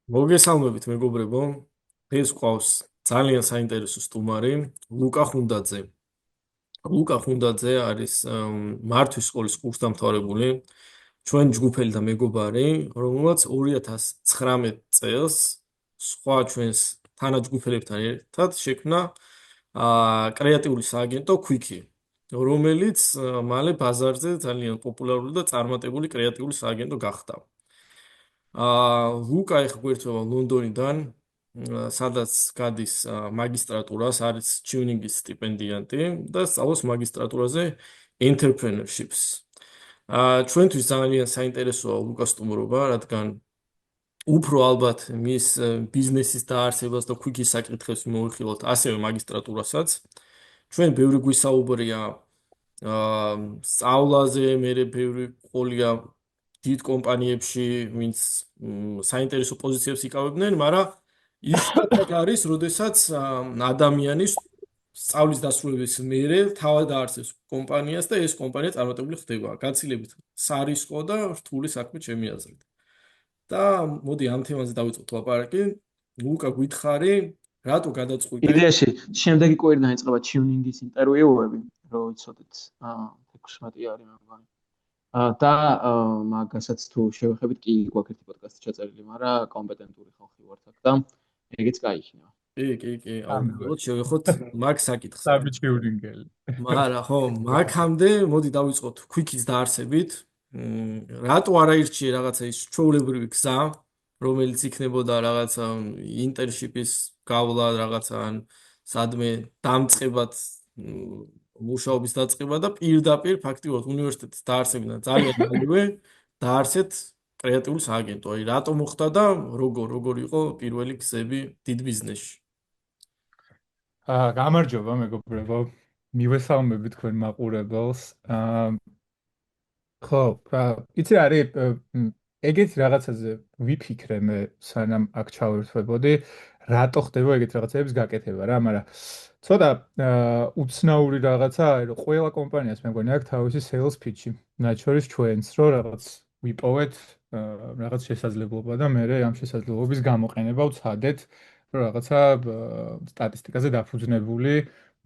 მოგესალმებით, მეგობრებო. დღეს გვყავს ძალიან საინტერესო სტუმარი, ლუკა ხუნდაძე. ლუკა ხუნდაძე არის მართვის სკოლის კურსდამთავრებული, ჩვენ ჯგუფელი და მეგობარი, რომელმაც 2019 წელს სხვა ჩვენს თანაჯგუფელებთან ერთად შექმნა კრეატიული სააგენტო Quick-ი, რომელიც მალე ბაზარზე ძალიან პოპულარული და წარმატებული კრეატიული სააგენტო გახდა. ლუკა ეხლა გვერდება ლონდონიდან, სადაც გადის მაგისტრატურას, არის ჩიუნინგის სტიპენდიანტი და სწავლობს მაგისტრატურაზე entrepreneurship-ს. ჩვენთვის ძალიან საინტერესოა ლუკას სტუმრობა, რადგან უფრო ალბათ მის ბიზნესის დაარსებას და quick-ის საკითხებს მოვიხილოთ, ასევე მაგისტრატურასაც. ჩვენ ბევრი გვისაუბრია სწავლაზე, მერე ბევრი ყოლია დიდ კომპანიებში, ვინც საინტერესო პოზიციებს იკავებდნენ, მაგრამ ის შედეგი არის, როდესაც ადამიანის სწავლის დასრულების მერე თავად აარსებს კომპანიას და ეს კომპანია წარმატებული ხდება. გაცილებით სარისკო და რთული საქმე ჩემი აზრით. და მოდი ამ თემაზე დავიწყოთ ლაპარაკი. ლუკა, გითხარი, რატო გადაწყვიტე? იდეაში შემდეგი კვირიდან იწყება tuning-ის ინტერვიუები, რომ ვიცოდეთ 16 არის მე მგონი. და მაგასაც თუ შევეხებით კი გვაქვს ერთი პოდკასტი ჩაწერილი, მაგრამ კომპეტენტური ხალხი ვართ აქ და ეგეც გაიქნება. კი, ალბათ შევეხოთ მაგ საკითხს. საბიჭიურინგელი. მაგრამ ხო, მაგამდე მოდი დავიწყოთ Quick-ის დაარსებით. რატო არ აირჩიე რაღაცა ის ჩვეულებრივი გზა, რომელიც იქნებოდა რაღაცა ინტერნშიპის გავლა, რაღაცა ან სადმე დამწყებად მუშაობის დაწყება და პირდაპირ ფაქტიურად უნივერსიტეტის დაარსებიდან ძალიან მალევე დაარსეთ კრეატიული სააგენტო. აი რატო მოხდა და როგორ იყო პირველი გზები დიდ ბიზნესში? გამარჯობა მეგობრებო. მივესალმები თქვენ მაყურებელს. ხო, იცი არის ეგეთ რაღაცაზე ვიფიქრე მე სანამ აქ ჩავერთვებოდი, რატო ხდება ეგეთ რაღაცების გაკეთება რა, მაგრამ ცოტა უცნაური რაღაცა, რომ ყველა კომპანიას მე მგონი აქვს თავისი sales pitch-ი, მათ შორის ჩვენს, რომ რაღაც ვიპოვეთ რაღაც შესაძლებლობა და მე ამ შესაძლებლობის გამოყენება ვცადეთ, რომ რაღაცა სტატისტიკაზე დაფუძნებული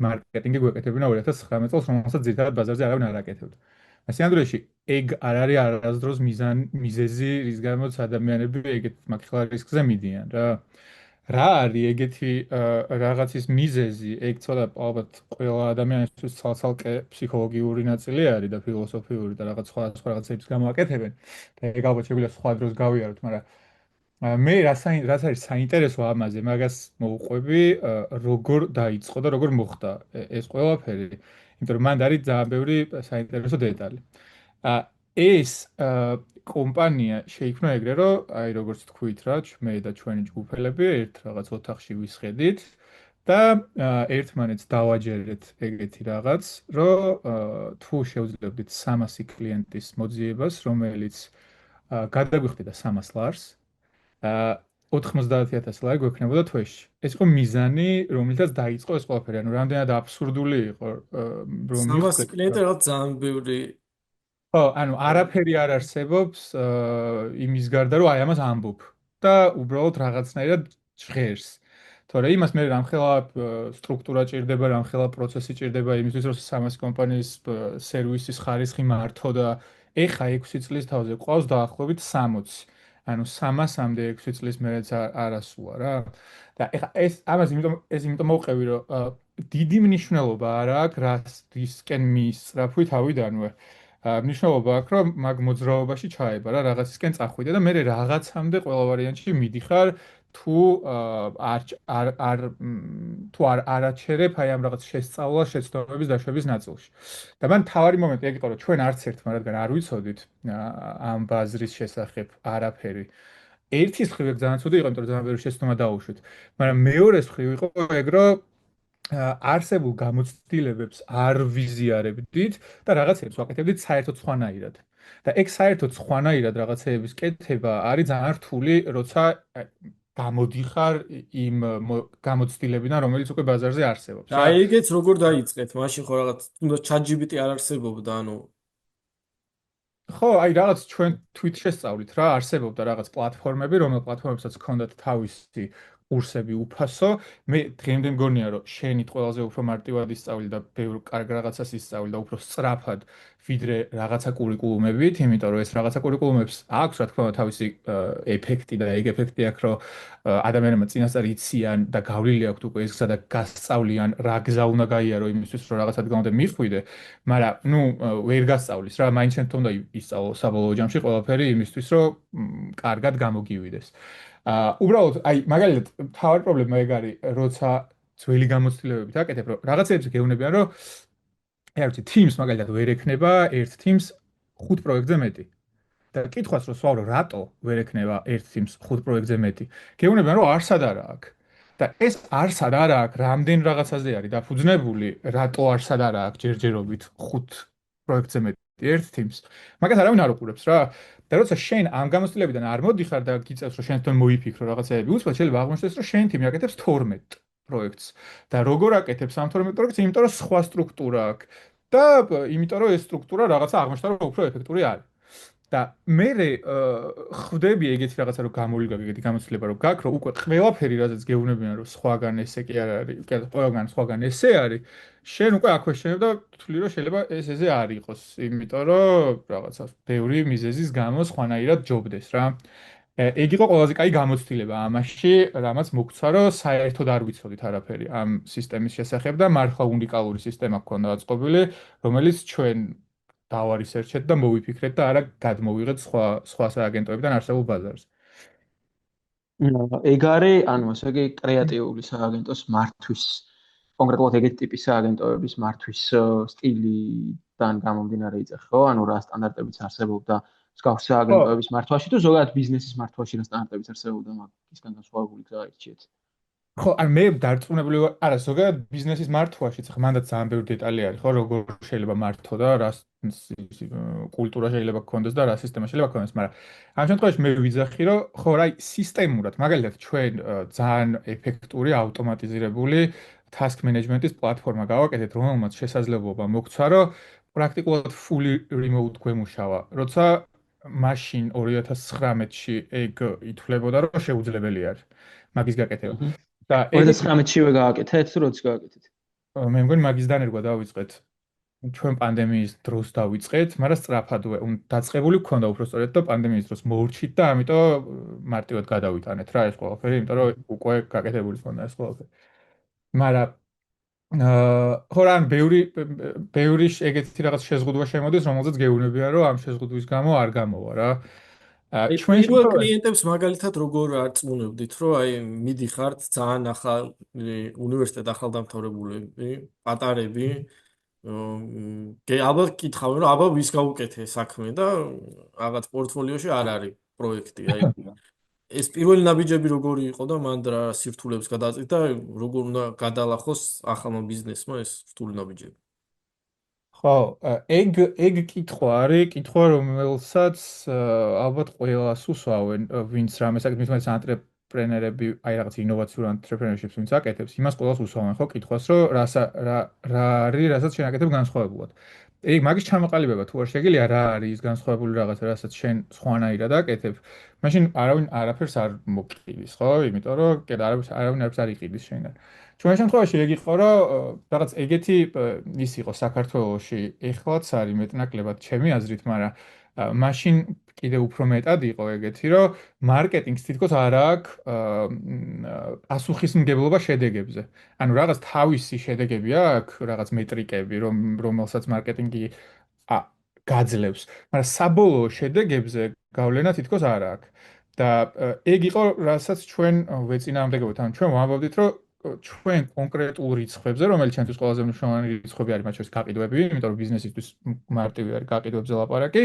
მარკეტინგი გვეკეთებინა 2019 წელს, რომელსაც ძირითადად ბაზარზე არავინ არ აკეთებდა. სინამდვილეში ეგ არ არის არასდროს მიზეზი, რის გამოც ადამიანები ეგეთ მაგხილარ რისკზე მიდიან რა. რა არის ეგეთი რაღაცის მიზეზი? ეგ ცოტა ალბათ ყველა ადამიანისთვის ცალ-ცალკე ფსიქოლოგიური ნაწილი არის და ფილოსოფიური და რაღაც სხვა რაღაცებს გამოაკეთებენ. და ეგ ალბათ შეგვიძლია სხვა დროს გავიაროთ, მაგრამ მე რაც არის საინტერესო ამაზე, მაგას მოვუყვები, როგორ დაიწყო და როგორ მოხდა ეს ყველაფერი. იმიტომ რომ მანდ არის ძალიან ბევრი საინტერესო დეტალი. ეს კომპანია შეიქმნა ეგრე, რომ აი როგორც თქვით რა, მე და ჩვენი ჯგუფელები ერთ რაღაც ოთახში ვისხედით და ერთმანეთს დავაჯერეთ ეგეთი რაღაც, რომ თუ შევძლებდით 300 კლიენტის მოძიებას, რომელიც გადაგვიხდიდა 300 ლარს, 90,000 ლარი გვექნებოდა თვეში. ეს იყო მიზანი, რომლითაც დაიწყო ეს ყველაფერი. ანუ რამდენად აბსურდული იყო, რომ 300 კლიენტი რაღაც ძალიან ბევრი. ხო, ანუ არაფერი არ არსებობს იმის გარდა, რომ აი ამას ამბობ და უბრალოდ რაღაცნაირად ჟღერს. თორე იმას მე რამხელა სტრუქტურა ჭირდება, რამხელა პროცესი ჭირდება იმისთვის, რომ 300 კომპანიის სერვისის ხარისხი მართო და ეხა 6 წლის თავზე ყავს დაახლოებით 60. ანუ 300-მდე 6 წლის მერეც არასულა რა. და ეხა ეს იმიტომ მოვყევი, რომ დიდი მნიშვნელობა არ აქვს რისკენ მისწრაფვი თავიდანვე. მნიშვნელობა აქვს, რომ მაგ მოძრაობაში ჩაება რა, რაღაცისკენ წახვიდე და მე რაღაცამდე ყველა ვარიანტში მიდიხარ, თუ არ აჩერებ აი ამ რაღაც შესწავლა შეცდომების დაშვების ნაწილში. და მან თავარი მომენტი ეგ იყო, რომ ჩვენ არც ერთმა რადგან არ ვიცოდით ამ ბაზრის შესახებ არაფერი. ერთის მხრივ ეგ ძალიან ცუდი იყო, იმიტომ რომ ძალიან ბევრი შეცდომა დაუშვით. მაგრამ მეორეს მხრივ იყო ეგ, რომ არსებულ გამოცდილებებს არ ვიზიარებდით და რაღაცებს ვაკეთებდით საერთოდ სხვანაირად. და ეგ საერთოდ სხვანაირად რაღაცეების კეთება არის ძალიან რთული, როცა გამოდიხარ იმ გამოცდილებიდან, რომელიც უკვე ბაზარზე არსებობს. და ეგეც როგორ დაიწყეთ? მაშინ ხო რაღაც თუნდაც ChatGPT არ არსებობდა, ანუ ხო, აი რაღაც ჩვენ თვით შესწავლით რა, არსებობდა რაღაც პლატფორმები, რომელ პლატფორმებსაც ჰქონდათ თავისი კურსები უფასო. მე დღემდე მგონია, რომ შენით ყველაზე უფრო მარტივად ისწავლი და ბევრ კარგ რაღაცას ისწავლი და უფრო სწრაფად, ვიდრე რაღაცა კურიკულუმებით, იმიტომ რომ ეს რაღაცა კურიკულუმებს აქვს, რა თქმა უნდა, თავისი ეფექტი და ეგ ეფექტი აქვს, რომ ადამიანებმა წინასწარ იციან და გავლილი აქვთ უკვე ეს გზა და გასწავლიან რა გზა უნდა გაიარო იმისთვის, რომ რაღაცა დგამამდე მიხვიდე. მაგრამ ნუ ვერ გასწავლის რა, მაინც შენ თუნდა ისწავლო საბოლოო ჯამში ყველაფერი იმისთვის, რომ კარგად გამოგივიდეს. უბრალოდ, აი, მაგალითად, თავი პრობლემა ეგ არის, როცა ძველი გამოცდილებებით აკეთებ, რომ რაღაცეებზე გეუბნებიან, რომ აი, არც Teams მაგალითად ვერ ექნება ერთ Teams 5 პროექტზე მეტი. და კითხვას რო სვავრო, რატო ვერ ექნება ერთ Teams 5 პროექტზე მეტი? გეუბნებიან, რომ არსად არა აქვს. და ეს არსად არა აქვს, რამდენ რაღაცაზე არის დაფუძნებული, რატო არსად არა აქვს ჯერჯერობით 5 პროექტზე მეტი ერთ Teams. მაგას არავინ არ უყურებს რა. და როცა შენ ამ გამოცდილებიდან არ მოდიხარ და გიწევს რომ შენ თვითონ მოიფიქრო რაღაცეები, უცბად შეიძლება აღმოჩნდეს რომ შენ თემი აკეთებს 12 პროექტს. და როგორ აკეთებს ამ 12 პროექტს? იმიტომ რომ სხვა სტრუქტურა აქვს. და იმიტომ რომ ეს სტრუქტურა რაღაცა აღმოჩნდა რომ უფრო ეფექტური არის. და მე ხვდები ეგეთი რაღაცა რომ გამოიგებ ეგეთი გამოცდილება რომ გაქვს რომ უკვე ყველაფერი რაზეც გეუბნებიან რომ სხვაგან ესე კი არ არის, კი არა, ყველგან სხვაგან ესე არის, შენ უკვე აქვეშინებ და თვლი რომ შეიძლება ეს ესე არ იყოს, იმიტომ რომ რაღაცა ბევრი მიზეზის გამო სხვანაირად ჯობდეს რა. ეგ იყო ყველაზე კაი გამოცდილება ამაში, რამაც მოგცა რომ საერთოდ არ ვიცოდით არაფერი ამ სისტემის შესახებ და მართლა უნიკალური სისტემა გქონდა აწყობილი, რომელიც ჩვენ დავარისერჩეთ და მოვიფიქრეთ და არა გადმოვიღეთ სხვა სააგენტოებიდან არსებულ ბაზარზე. ეგ არის, ანუ ასე იგი კრეატიული სააგენტოს მართვის, კონკრეტულად ეგეთი ტიპის სააგენტოების მართვის სტილიდან გამომდინარე იწეხ, ხო? ანუ რა სტანდარტებიც არსებობდა მსგავს ხო, სააგენტოების მართვაში თუ ზოგადად ბიზნესის მართვაში რა სტანდარტებიც არსებობდა მაგისგან განსხვავებული გზა აირჩიეთ. ხო, ან მე დარწმუნებული ვარ, არა, ზოგადად ბიზნესის მართვაში ხო მანდაც ძალიან ბევრი დეტალი არის, ხო, როგორ შეიძლება მართო და რა კულტურა შეიძლება გქონდეს და რა სისტემა შეიძლება გქონდეს, მაგრამ ამ შემთხვევაში მე ვიძახი, რომ ხო, რაი სისტემურად, მაგალითად, ჩვენ ძალიან ეფექტური ავტომატიზირებული task management-ის პლატფორმა გავაკეთეთ, რომელმაც შესაძლებლობა მოგცა, რომ პრაქტიკულად fully remote გვემუშავა, როცა მაშინ 2019-ში ეგ ითვლებოდა, რომ შეუძლებელი არის მაგის გაკეთება. აჰა. და ეგეთ 2019-შივე გააკეთეთ თუ როდის გააკეთეთ? მე მგონი მაგის დანერგვა დავიწყეთ ჩვენ პანდემიის დროს დავიწყეთ, მაგრამ სწრაფადვე დაწყებული გქონდა უბრალოდ და პანდემიის დროს მოურჩით და ამიტომ მარტივად გადავიტანეთ რა ეს ყველაფერი, იმიტომ რომ უკვე გაკეთებული ჰქონდა ეს ყველაფერი. მაგრამ ხო რა, ბევრი ეგეთი რაღაც შეზღუდვა შემოდის, რომელზეც გეუბნებიან, რომ ამ შეზღუდვის გამო არ გამოვა რა. ჩვენ პირველ შემთხვევაში კლიენტებს მაგალითად როგორ არწმუნებდით, რომ აი მიდიხართ ძალიან ახალი უნივერსიტეტ ახალდამთავრებულები, პატარები, ალბათ კითხავენ, რომ აბა ვის გაუკეთე საქმე და რაღაც პორტფოლიოში არ არის პროექტი, აი ეს პირველი ნაბიჯები როგორი იყო და მან რა სირთულებს გადააწყვეტ და როგორ უნდა გადალახოს ახალმა ბიზნესმა ეს რთული ნაბიჯები. ხო, ეგ კითხვა არის, კითხვა რომელსაც ალბათ ყველას უსვავენ, ვინც რამეს აკეთებს, მithmetis ანტრეპრენერები, აი რაღაც ინოვაციურ ანტრეპრენერშიპს ვინც აკეთებს, იმას ყველას უსვავენ, ხო, კითხვას, რომ რა არის, რასაც შენ აკეთებ განსხვავებულად. ეგ მაგის ჩამოყალიბება თუ არ შეგიძლია რა არის ის განსხვავებული რაღაცა, რასაც შენ სხვანაირად აკეთებ, მაშინ არავინ არაფერს არ მოგყიდის, ხო? იმიტომ რომ კი არავინ არაფერს არ იყიდის შენგან. ჩვენ შემთხვევაში ეგ იყო, რომ რაღაც ეგეთი ის იყო საქართველოში, ეხლაც არის მეტნაკლებად ჩემი აზრით, მაგრამ მაშინ კიდე უფრო მეტად იყო ეგეთი, რომ მარკეტინგს თითქოს არ აქვს პასუხისმგებლობა შედეგებზე. ანუ რაღაც თავისი შედეგები აქვს, რაღაც მეტრიკები, რომელსაც მარკეტინგი ა გაძლევს, მაგრამ საბოლოო შედეგებზე გავლენა თითქოს არ აქვს. და ეგ იყო, რასაც ჩვენ ვეწინააღმდეგებთ, ანუ ჩვენ ვამბობდით, რომ ჩვენ კონკრეტულ რიცხვებზე, რომელიც ჩვენთვის ყველაზე მნიშვნელოვანი რიცხვები არის, მათ შორის გაყიდვები, იმიტომ რომ ბიზნესისთვის მარტივი არის გაყიდვებზე ლაპარაკი,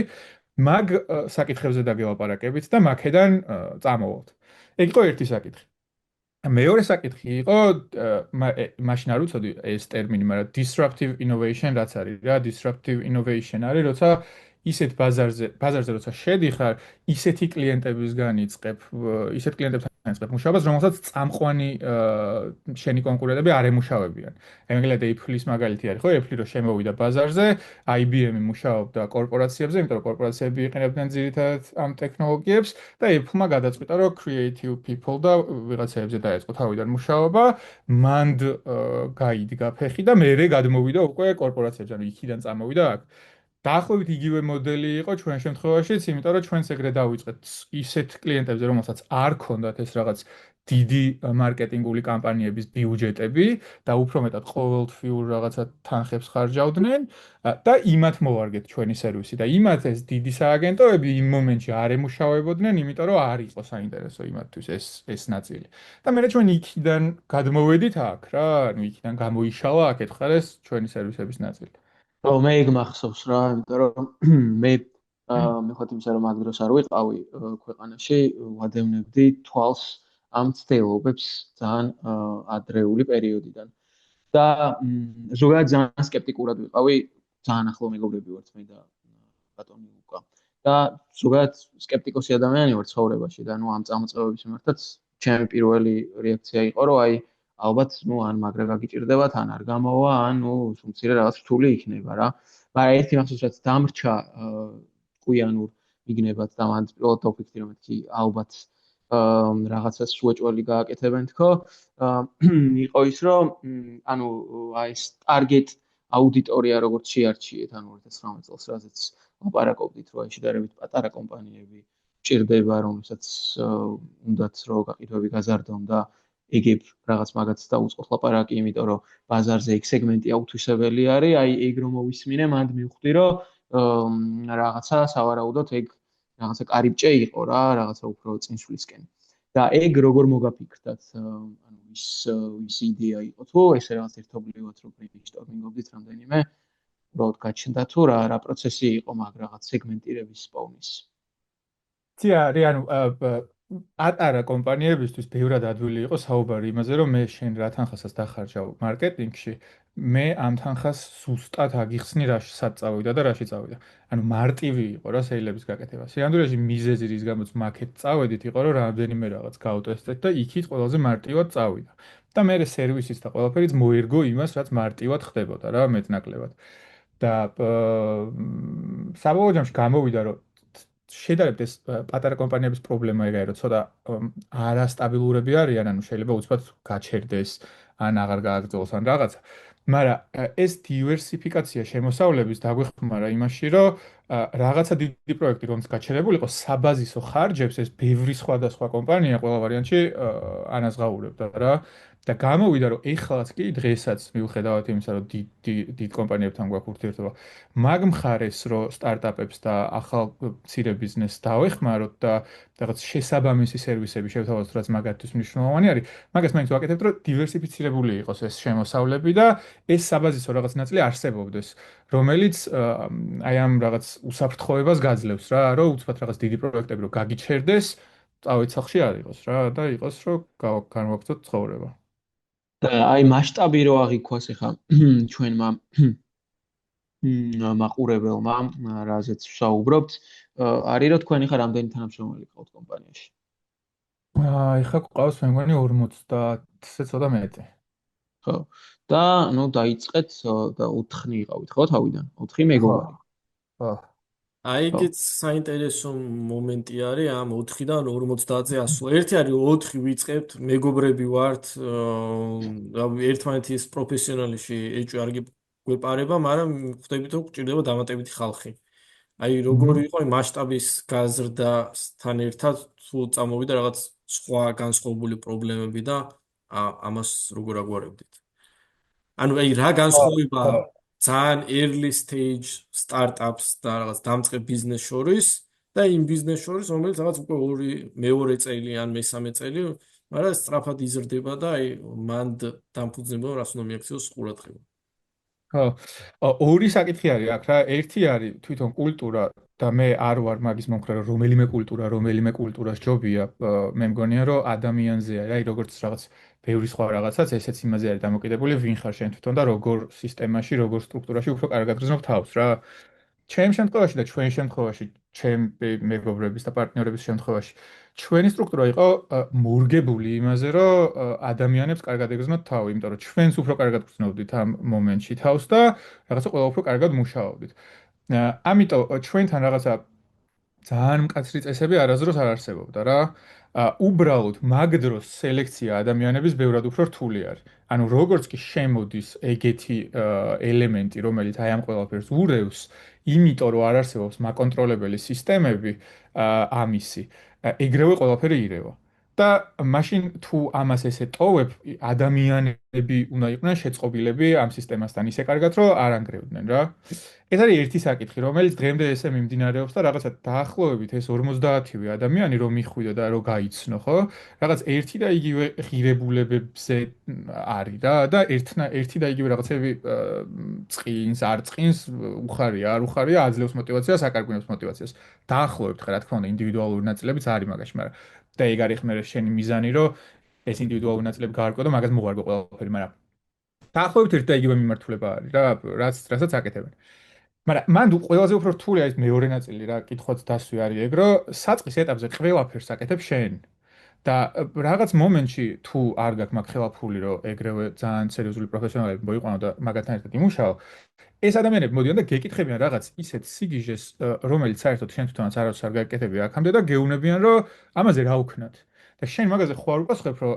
მაგ საკითხებზე დაგელაპარაკებით და მაქედან წამოვალთ. ეგ იყო ერთი საკითხი. მეორე საკითხი იყო, მაშინ არ ვიცოდი ეს ტერმინი, მაგრამ disruptive innovation რაც არის რა, disruptive innovation არის, როცა ისეთ ბაზარზე როცა შედიხარ, ისეთი კლიენტებისგან იწყებ, ისეთ კლიენტებთან იწყებ მუშაობას, რომელსაც წამყვანი შენი კონკურენტები არ ემუშავებიან. ეგრეთ Apple-ის მაგალითი არის, ხო? Apple-ი რო შემოვიდა ბაზარზე, IBM-ი მუშაობდა კორპორაციებზე, იმიტომ რომ კორპორაციები იყენებდნენ ძირითადად ამ ტექნოლოგიებს და Apple-მა გადაწყვიტა, რომ creative people და ვიღაცაებზე დაეწყო თავიდან მუშაობა, მანდ გაიდგა ფეხი და მერე გადმოვიდა უკვე კორპორაციებში, ანუ იქიდან წამოვიდა აქ. დაახლოებით იგივე მოდელი იყო ჩვენ შემთხვევაშიც, იმიტომ რომ ჩვენს ეგრე დავიწყეთ ისეთ კლიენტებზე, რომელსაც არ ქონდათ ეს რაღაც დიდი მარკეტინგული კამპანიების ბიუჯეტები და უფრო მეტად ყოველთვიურ რაღაცა თანხებს ხარჯავდნენ და იმათ მოვარგეთ ჩვენი სერვისი და იმათ ეს დიდი სააგენტოები იმ მომენტში არ ემუშავებოდნენ, იმიტომ რომ არ იყო საინტერესო იმათთვის ეს ნაწილი. და მე ჩვენ იქიდან გადმოვედით აქ რა, ანუ იქიდან გამოიშალა აქ ეთქარეს ჩვენი სერვისების ნაწილი. მე ეგ მახსოვს რა, იმიტომ რომ მე მე ხოთ იმისა რომ მაგ დროს არ ვიყავი ქვეყანაში, ვადევნებდი თვალს ამ ცდელობებს ძალიან ადრეული პერიოდიდან. და ზოგადად ძალიან სკეპტიკურად ვიყავი, ძალიან ახლო მეგობრები ვართ მე და ბატონი ლუკა. და ზოგადად სკეპტიკოსი ადამიანი ვარ ცხოვრებაში და ნუ ამ წამოწყებების მიმართაც ჩემი პირველი რეაქცია იყო, რომ აი ალბათ ნუ ან მაგრა გაგიჭირდებათ, ან არ გამოვა, ან ნუ სულ რაღაც რთული იქნება რა. მაგრამ ერთი მახსოვს რაც დამრჩა კვიანურ მიგნებად და მანდ პირველად დავფიქრდი რომ მეთქი ალბათ რაღაცას უეჭველი გააკეთებენ თქო. იყო ის რომ ანუ აი ეს ტარგეტ აუდიტორია როგორც შეარჩიეთ ანუ 2019 წელს რაზეც ლაპარაკობდით რომ აი შედარებით პატარა კომპანიები ჭირდება რომელსაც უნდათ რომ გაყიდვები გაზარდონ და ეგებ რაღაც მაგაც დაუწყოთ ლაპარაკი, იმიტომ რომ ბაზარზე ეგ სეგმენტი აუთვისებელი არის, აი ეგ რომ მოვისმინე, მანდ მივხვდი რომ რაღაცა სავარაუდოდ ეგ რაღაცა კარიბჭე იყო რა, რაღაცა უფრო წინსვლისკენ. და ეგ როგორ მოგაფიქრდათ, ანუ ის იდეა იყო თუ ესე რაღაც ერთობლივად რო ბრეინსტორმინგობდით რამდენიმე, უბრალოდ გაჩნდა თუ რა პროცესი იყო მაგ რაღაც სეგმენტირების პოვნის. ცია, ანუ პატარა კომპანიებისთვის ბევრად ადვილი იყო საუბარი იმაზე, რომ მე შენ რა თანხასაც დახარჯავ მარკეტინგში, მე ამ თანხას სუსტად აგიხსნი რაში საწავიდა და რაში წავიდა. ანუ მარტივი იყო რა სეილების გაკეთება. სინამდვილეში მიზეზი რის გამოც მაქეთ წავედით იყო, რომ რამდენიმე რაღაც გაუტესტეთ და იქით ყველაზე მარტივად წავიდა. და მე სერვისიც და ყველაფერიც მოერგო იმას, რაც მარტივად ხდებოდა რა მეტნაკლებად. და საბოლოო ჯამში გამოვიდა, რომ შედარებით ეს პატარა კომპანიების პრობლემა ეგაა, რომ ცოტა არასტაბილურები არიან, ანუ შეიძლება უცბად გაჩერდეს, ან აღარ გააგრძელოს ან რაღაცა. მაგრამ ეს დივერსიფიკაცია შემოსავლების დაგვეხმარა იმაში, რომ რაღაცა დიდი პროექტი რომც გაჩერებული იყო, საბაზისო ხარჯებს ეს ბევრი სხვადასხვა კომპანია ყველა ვარიანტში ანაზღაურებდა რა. და გამოვიდა, რომ ეხლაც კი დღესაც მიუხედავად იმისა, რომ დიდ კომპანიებთან გვაქვს ურთიერთობა, მაგ მხარეს, რომ სტარტაპებს და ახალ მცირე ბიზნესს დავეხმაროთ და რაღაც შესაბამისი სერვისები შევთავაზოთ, რაც მაგათთვის მნიშვნელოვანი არის, მაგას მაინც ვაკეთებთ, რომ დივერსიფიცირებული იყოს ეს შემოსავლები და ეს საბაზისო რაღაც ნაწილი არსებობდეს, რომელიც აი ამ რაღაც უსაფრთხოებას გაძლევს რა, რომ უცბად რაღაც დიდი პროექტები რომ გაგიჩერდეს, წავით სახლში არ იყოს რა და იყოს რომ განვაგრძოთ ცხოვრება. და აი მასშტაბი რო აღიქვას ახლა ჩვენმა მაყურებელმა, რაზეც ვსაუბრობთ, არის რომ თქვენ ახლა რამდენი თანამშრომელი ყავთ კომპანიაში? ეხლა გვყავს მე მგონი 50-ზე ცოტა მეტი. ხო. და ნუ დაიწყეთ და 4 იყავით, ხო, თავიდან? 4 მეგობარი. ხო. აი ეგეც საინტერესო მომენტი არის ამ 4-დან 50-ზე ასვლა. ერთი არის 4 ვიწყებთ, მეგობრები ვართ, ერთმანეთის პროფესიონალიში ეჭვი არ გვეპარება, მაგრამ ხვდებით რომ გვჭირდება დამატებითი ხალხი. აი როგორი იყო აი მასშტაბის გაზრდასთან ერთად თუ წამოვიდა რაღაც სხვა განსხვავებული პრობლემები და ამას როგორ აგვარებდით? ანუ აი რა განსხვავება ძალიან early stage startups და რაღაც დამწყებ ბიზნეს შორის და იმ ბიზნეს შორის, რომელიც რაღაც უკვე მეორე წელი ან მესამე წელი, მაგრამ სწრაფად იზრდება და აი მანდ დამფუძნდება, რაც უნდა მიაქციოს ყურადღება. ხო. ორი საკითხი არის აქ რა. ერთი არის თვითონ კულტურა და მე არ ვარ მაგის მომხრე, რომ რომელიმე კულტურას ჯობია. მე მგონია, რომ ადამიანზეა, აი როგორც რაღაც ბევრი სხვა რაღაცაც, ესეც იმაზე არის დამოკიდებული, ვინ ხარ შენ თვითონ და როგორ სისტემაში, როგორ სტრუქტურაში უფრო კარგად გრძნობ თავს რა. ჩემ შემთხვევაში და ჩვენ შემთხვევაში ჩემი მეგობრების და პარტნიორების შემთხვევაში ჩვენი სტრუქტურა იყო მორგებული იმაზე, რომ ადამიანებს კარგად ეგზნოთ თავი, იმიტომ რომ ჩვენს უფრო კარგად გრძნობდით ამ მომენტში თავს და რაღაცა ყველა უფრო კარგად მუშაობდით. ამიტომ ჩვენთან რაღაცა ძალიან მკაცრი წესები არასდროს არ არსებობდა რა. უბრალოდ მაგ დროს სელექცია ადამიანების ბევრად უფრო რთული არის. ანუ როგორც კი შემოდის ეგეთი ელემენტი, რომელიც აი ამ ყველაფერს ურევს, იმიტომ რომ არ არსებობს მაკონტროლებელი სისტემები ამისი, ეგრევე ყველაფერი ირევა. და მაშინ თუ ამას ესე ტოვებ, ადამიანები უნდა იყვნენ შეწყობილები ამ სისტემასთან ისე კარგად, რომ არ ანგრევდნენ რა. ეს არის ერთი საკითხი, რომელიც დღემდე ესე მიმდინარეობს და რაღაცა დაახლოებით ეს 50-ივე ადამიანი რომ მიხვიდო და რომ გაიცნო, ხო? რაღაც ერთი და იგივე ღირებულებებზე არის რა და ერთი და იგივე რაღაცები წყინს, არ წყინს, უხარია, არ უხარია, აძლევს мотиваციას, აკარგვინებს мотиваციას. დაახლოებით ხა რა თქმა უნდა ინდივიდუალური ნაწილებიც არის მაგაში, მაგრამ და ეგ არის ხმერე შენი მიზანი, რომ ეს ინდივიდუალური ნაწილები გაარკვიო და მაგას მოგვარგო ყველაფერი, მაგრამ დაახლოებით ერთი და იგივე მიმართულება არის რა, რასაც აკეთებენ. მაგრამ მან ყველაზე უფრო რთული არის მეორე ნაწილი რა კითხვაც დასვი არის ეგ რომ საწყის ეტაპზე ყველაფერს აკეთებ შენ და რაღაც მომენტში თუ არ გაქვს მაგ ხელაფული რომ ეგრევე ძალიან სერიოზული პროფესიონალები მოიყვანო და მაგათთან ერთად იმუშაო ეს ადამიანები მოდიან და გეკითხებიან რაღაც ისეთ სიგიჟეს რომელიც საერთოდ შენ თვითონაც არავის არ გაკეთები აქამდე და გეუბნებიან რომ ამაზე რა უქნათ და შენ მაგაზე ხო არ უპასუხებ რომ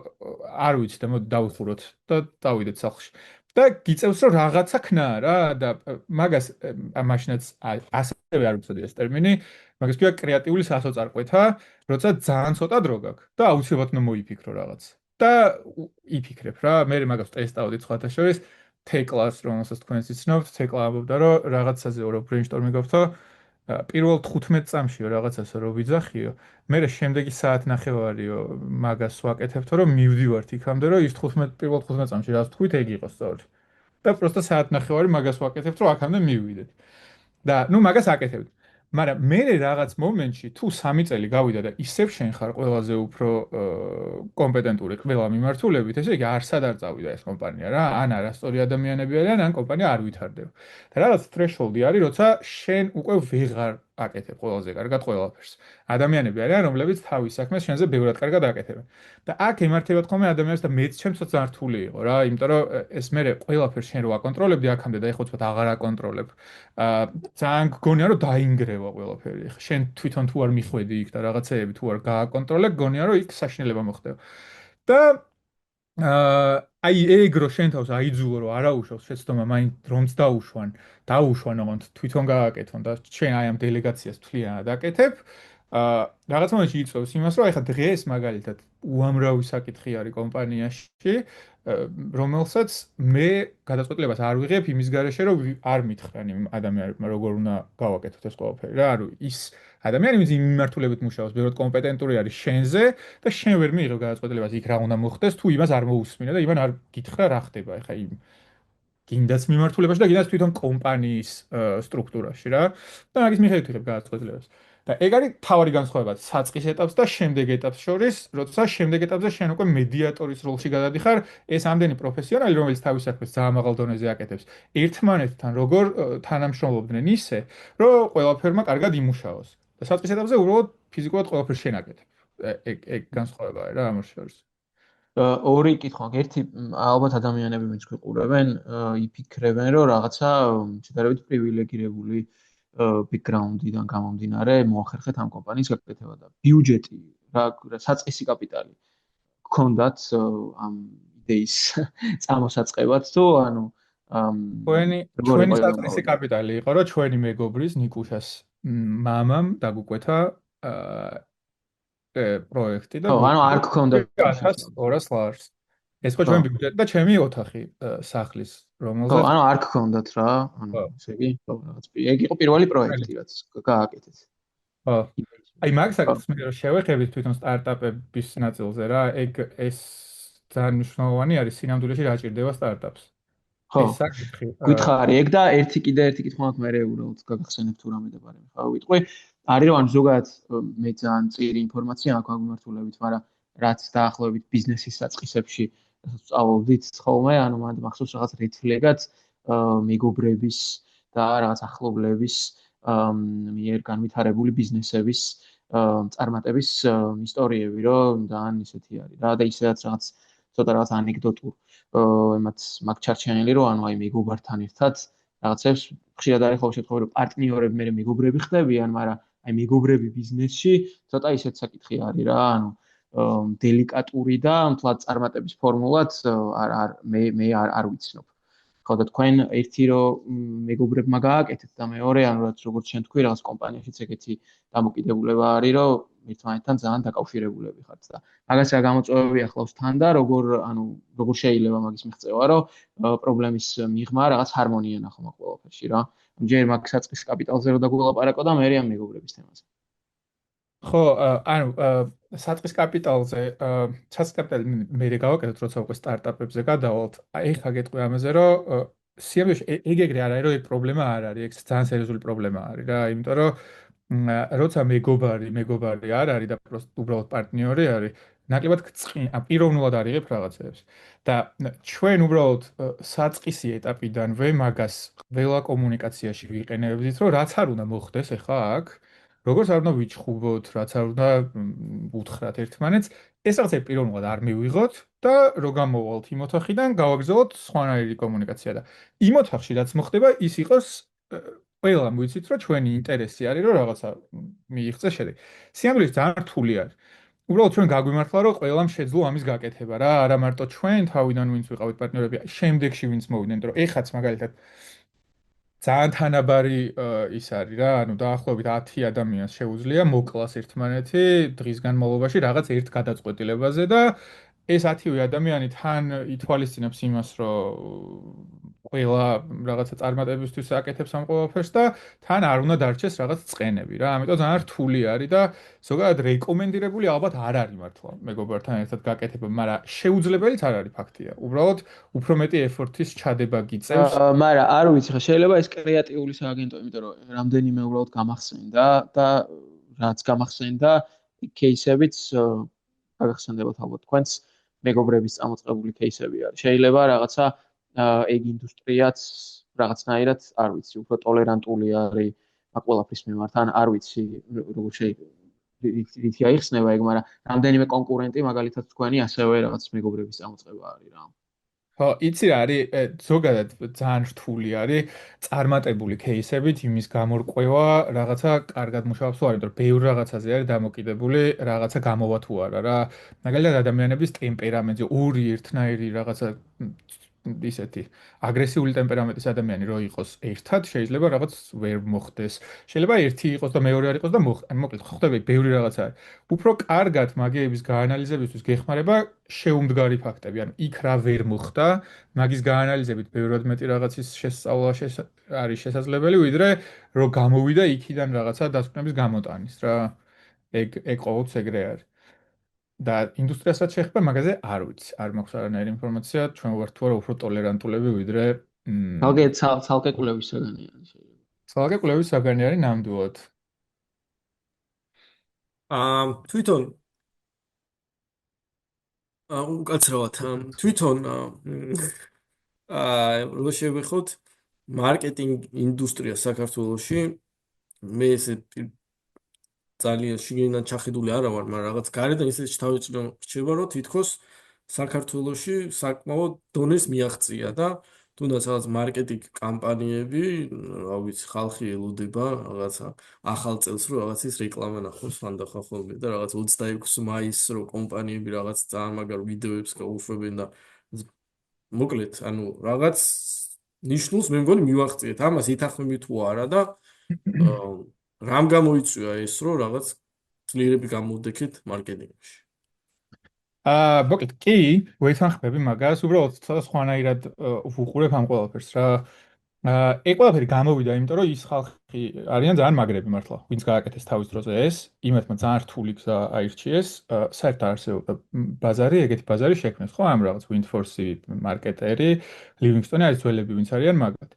არ ვიცი და მოდი დავუხუროთ და დავიდეთ სახლში და გიწევს რომ რაღაცა ქნა რა და მაგას მაშინაც ასევე არ ვიცოდი ეს ტერმინი მაგას ქვია კრეატიული სასოწარკვეთა როცა ძალიან ცოტა დრო გაქვს და აუცილებლად უნდა მოიფიქრო რაღაც და იფიქრებ რა მე მაგას ტესტავდი სხვათა შორის თეკლას რომელსაც თქვენს იცნობთ თეკლა ამბობდა რომ რაღაცაზე რო ბრეინსტორმინგ გავთო პირველ 15 წამშიო რაღაცასო რო ვიძახიო მე შემდეგი საათნახევარიო მაგას ვაკეთებთო რომ მივდივართ იქამდე რომ ის 15 პირველ 15 წამში რაც თქვით ეგ იყოს სწორად და პროსტა საათნახევარი მაგას ვაკეთებთ რომ აქამდე მივიდეთ და ნუ მაგას აკეთებთ მაგრამ მე რაღაც მომენტში თუ 3 წელი გავიდა და ისევ შენ ხარ ყველაზე უფრო კომპეტენტური ყველა მიმართულებით ესე იგი არსად არ წავიდა ეს კომპანია რა ან არასწორი ადამიანები არიან ან კომპანია არ ვითარდება და რაღაც threshold-ი არის როცა შენ უკვე ვეღარ აკეთებ ყველაზე კარგად ყველაფერს ადამიანები არიან რომლებიც თავის საქმეს შენზე ბევრად კარგად აკეთებენ და აქ ემართება თქო მე ადამიანებს და მეც ჩემსაც ძალიან რთული იყო რა იმიტომ რომ ეს მე ყველაფერს შენ რო აკონტროლებდი აქამდე და ეხლა თქო აღარ აკონტროლებ ძალიან გგონია რომ დაინგრევა ყველაფერი ხა შენ თვითონ თუ არ მიხვედი იქ და რაღაცეები თუ არ გააკონტროლე გგონია რომ იქ საშინელება მოხდება და აი ეგრო შენ თავს აიძულო რომ არაუშავს შეცდომა მაინც რომც დაუშვან ოღონდ თვითონ გააკეთონ და შენ აი ამ დელეგაციას თვლიანად აკეთებ რაღაც მომენტში იწევს იმას რომ ეხა დღეს მაგალითად უამრავი საკითხი არის კომპანიაში რომელსაც მე გადაწყვეტილებას არ ვიღებ იმის გარეშე რომ არ მითხრან იმ ადამიანებმა როგორ უნდა გავაკეთოთ ეს ყველაფერი რა არის ის ადამიანი ვინც იმ მიმართულებით მუშაობს ბევრად კომპეტენტური არის შენზე და შენ ვერ მიიღებ გადაწყვეტილებას იქ რა უნდა მოხდეს თუ იმას არ მოусმინე და იმან არ გითხრა რა ხდება ეხა იმ გინდაც მიმართულებაში და გინდაც თვითონ კომპანიის სტრუქტურაში რა და მაგის მიხედვით იღებ გადაწყვეტილებას და ეგ არის თავარი განსხვავება საწყის ეტაპს და შემდეგ ეტაპს შორის, როცა შემდეგ ეტაპზე შენ უკვე მედიატორის როლში გადადიხარ, ეს ამდენი პროფესიონალი, რომელიც თავის საქმეს ძალიან მაღალ დონეზე აკეთებს, ერთმანეთთან როგორ თანამშრომლობდნენ ისე, რომ ყველაფერმა კარგად იმუშაოს. და საწყის ეტაპზე უბრალოდ ფიზიკურად ყველაფერს შენ აკეთებ. ეგ განსხვავებაა რა ამ შორის. ორი კითხვა აქვს. ერთი ალბათ ადამიანები ვინც გვიყურებენ, იფიქრებენ, რომ რაღაცა შედარებით პრივილეგირებული ბექგრაუნდიდან გამომდინარე მოახერხეთ ამ კომპანიის გაკეთება და ბიუჯეტი რა საწყისი კაპიტალი გქონდათ ამ იდეის წამოსაწყებად თუ ანუ ჩვენი საწყისი კაპიტალი იყო რომ ჩვენი მეგობრის ნიკუშას მამამ დაგუკვეთა პროექტი და ანუ არ გქონდათ 200 ლარს ეს ხო ჩვენ ბიუჯეტი და ჩემი ოთახი სახლის რომელზეც ანუ არ გქონდათ რა ანუ ესე იგი რაღაც ეგ იყო პირველი პროექტი რაც გააკეთეთ ხო აი მაგ საკითხს მე რომ შევეხებით თვითონ სტარტაპების ნაწილზე რა ეგ ეს ძალიან მნიშვნელოვანი არის სინამდვილეში რა ჭირდება სტარტაპს ხო გითხარი ეგ და ერთი კითხვა აქვს მე უბრალოდ გაგახსენებ თუ რამე დაბარები ხა ვიტყვი არის რომ ან ზოგადად მე ძალიან წირი ინფორმაცია აქვს აღმართულებით მაგრამ რაც დაახლოებით ბიზნესის საწყისებში სწავლობდით ხოლმე, ანუ მან მახსოვს რაღაც რედფლეგად მეგობრების და რაღაც ახლობლების მიერ განვითარებული ბიზნესების წარმატების ისტორიები, რომ ძალიან ისეთი არის რა და ისედაც რაღაც ცოტა რაღაც ანეკდოტურ იმათ მაგ ჩარჩენილი რომ ანუ აი მეგობართან ერთად რაღაცებს ხშირად არის ხოლმე შემთხვევა რომ პარტნიორები მე მეგობრები ხდებიან, მაგრამ აი მეგობრები ბიზნესში ცოტა ისეთ საკითხი არის რა, ანუ დელიკატური და მთლად წარმატების ფორმულაც არ ვიცნობ. ხო და თქვენ ერთი რომ მეგობრებმა გააკეთეთ და მეორე ანუ რაც როგორც შენ თქვი რაღაც კომპანიაშიც ეგეთი დამოკიდებულება არის რომ ერთმანეთთან ძალიან დაკავშირებულები ხართ და მაგას რა გამოწვევები ახლავს თან და როგორ შეიძლება მაგის მიღწევა რომ პრობლემის მიღმა რაღაც ჰარმონია ნახო მაგ ყველაფერში რა. ჯერ მაგ საწყის კაპიტალზე რო დაგულაპარაკო და მე ამ მეგობრების თემაზე. ხო, ანუ საწყის კაპიტალზე, საწყის კაპიტალი მე გავაკეთოთ, როცა უკვე სტარტაპებზე გადავალთ. ეხლა გეტყვი ამაზე, რომ სიამოვნებაში ეგ ეგრე არ არის, რომ ეგ პრობლემა არ არის, ეგ ძალიან სერიოზული პრობლემა არის რა, იმიტომ რომ როცა მეგობარი არ არის და უბრალოდ პარტნიორი არის, ნაკლებად პიროვნულად არიღებ რაღაცებს. და ჩვენ უბრალოდ საწყისი ეტაპიდანვე მაგას ყველა კომუნიკაციაში ვიყენებდით, რომ რაც არ უნდა მოხდეს ახლა აქ როგორც არ უნდა ვიჩხუბოთ, რაც არ უნდა უთხრათ ერთმანეთს, ეს რაღაცა პიროვნულად არ მივიღოთ და რო გამოვალთ იმ ოთახიდან, გავაგზავნოთ სხვანაირი კომუნიკაცია და იმ ოთახში რაც მოხდება, ის იყოს ყველამ ვიცით, რომ ჩვენი ინტერესი არის, რომ რაღაცა მიიღწეს შედეგი. სიამოვნებაში ძალიან რთული არის. უბრალოდ ჩვენ გაგვიმართლა, რომ ყველამ შეძლო ამის გაკეთება რა, არა მარტო ჩვენ თავიდან ვინც ვიყავით პარტნიორები, შემდეგში ვინც მოვიდნენ, იმიტომ რომ ეხაც მაგალითად ძალიან თანაბარი ის არის რა, ანუ დაახლოებით 10 ადამიანს შეუძლია მოკლას ერთმანეთი დღის განმავლობაში რაღაც ერთ გადაწყვეტილებაზე და ეს 10 ადამიანი თან ითვალისწინებს იმას, რომ ყველა რაღაცა წარმატებისთვის აკეთებს ამ ყველაფერს და თან არ უნდა დარჩეს რაღაც წყენები რა. ამიტომ ძალიან რთული არის და ზოგადად რეკომენდირებული ალბათ არ არის მართლა მეგობართან ერთად გაკეთება, მაგრამ შეუძლებელიც არ არის ფაქტია. უბრალოდ უფრო მეტი ეფორტის ჩადება გიწევს. მაგრამ არ ვიცი ხა შეიძლება ეს კრეატიული სააგენტო, იმიტომ რომ რამდენიმე უბრალოდ გამახსენდა და რაც გამახსენდა кейსებიც გაგახსენდებათ ალბათ თქვენს მეგობრების წამოწყებული кейსები არის. შეიძლება რაღაცა ეგ ინდუსტრიაც რაღაცნაირად არ ვიცი, უფრო ტოლერანტული არის მაგ ყველაფრის მიმართ, ან არ ვიცი როგორ შეიძლება რითი აიხსნება ეგ, მაგრამ რამდენიმე კონკურენტი მაგალითად თქვენი ასევე რაღაც მეგობრების წამოწყება არის რა. ხო, იცი რა არის, ზოგადად ძალიან რთული არის წარმატებული кейსებით იმის გამორკვევა, რაღაცა კარგად მუშაობს თუ არა, იმიტომ რომ ბევრ რაღაცაზე არის დამოკიდებული, რაღაცა გამოვა თუ არა რა. მაგალითად ადამიანების ტემპერამენტზე ორი ერთნაირი რაღაცა ისეთი აგრესიული ტემპერამენტის ადამიანი რო იყოს ერთად, შეიძლება რაღაც ვერ მოხდეს. შეიძლება ერთი იყოს და მეორე არ იყოს და მოკლედ ხდება ბევრი რაღაცა არის. უფრო კარგად მაგეების გაანალიზებისთვის გეხმარება შეუმდგარი ფაქტები, ანუ იქ რა ვერ მოხდა, მაგის გაანალიზებით ბევრად მეტი რაღაცის შესწავლა არის შესაძლებელი, ვიდრე რომ გამოვიდა იქიდან რაღაცა დასკვნების გამოტანის რა. ეგ ყოველთვის ეგრე არის. და ინდუსტრიასაც შეეხება მაგაზე არ ვიცი, არ მაქვს არანაირი ინფორმაცია, ჩვენ ვართ თუ არა უფრო ტოლერანტულები ვიდრე თალკე ცალკე კვლევის საგანი არის შეიძლება. ცალკე კვლევის საგანი არის ნამდვილად. თვითონ უკაცრავად თვითონ რო შევეხოთ მარკეტინგ ინდუსტრია საქართველოში მე ესე ძალიან შიგნიდან ჩახედული არა ვარ, მაგრამ რაღაც გარედან ისეთი თავიწნო რჩება, რომ თითქოს საქართველოში საკმაოდ დონეს მიაღწია და თუნდაც რაღაც მარკეტინგ კამპანიები, რა ვიცი, ხალხი ელოდება რაღაცა ახალ წელს რომ რაღაცის რეკლამა ნახოს ხანდახან ხოლმე და რაღაც 26 მაისს რომ კომპანიები რაღაც ძალიან მაგარ ვიდეოებს გაუშვებენ და მოკლედ, ანუ რაღაც ნიშნულს მე მგონი მივაღწიეთ. ამას ითანხმები თუ არა და რამ გამოიწვია ეს რომ რაღაც ძლიერები გამოვდექეთ მარკეტინგში. მოკლედ კი, ვეთანხმები მაგას, უბრალოდ ცოტა სხვანაირად ვუყურებ ამ ყველაფერს რა. ეგ ყველაფერი გამოვიდა, იმიტომ რომ ის ხალხი არიან ძალიან მაგრები მართლა, ვინც გააკეთეს თავის დროზე ეს, იმათმა ძალიან რთული გზა აირჩიეს, საერთოდ არსებობდა ბაზარი, ეგეთი ბაზარი შექმნეს, ხო, ამ რაღაც Windforce-ი მარკეტერი, Livingstone-ი არის ძველები, ვინც არიან მაგრად.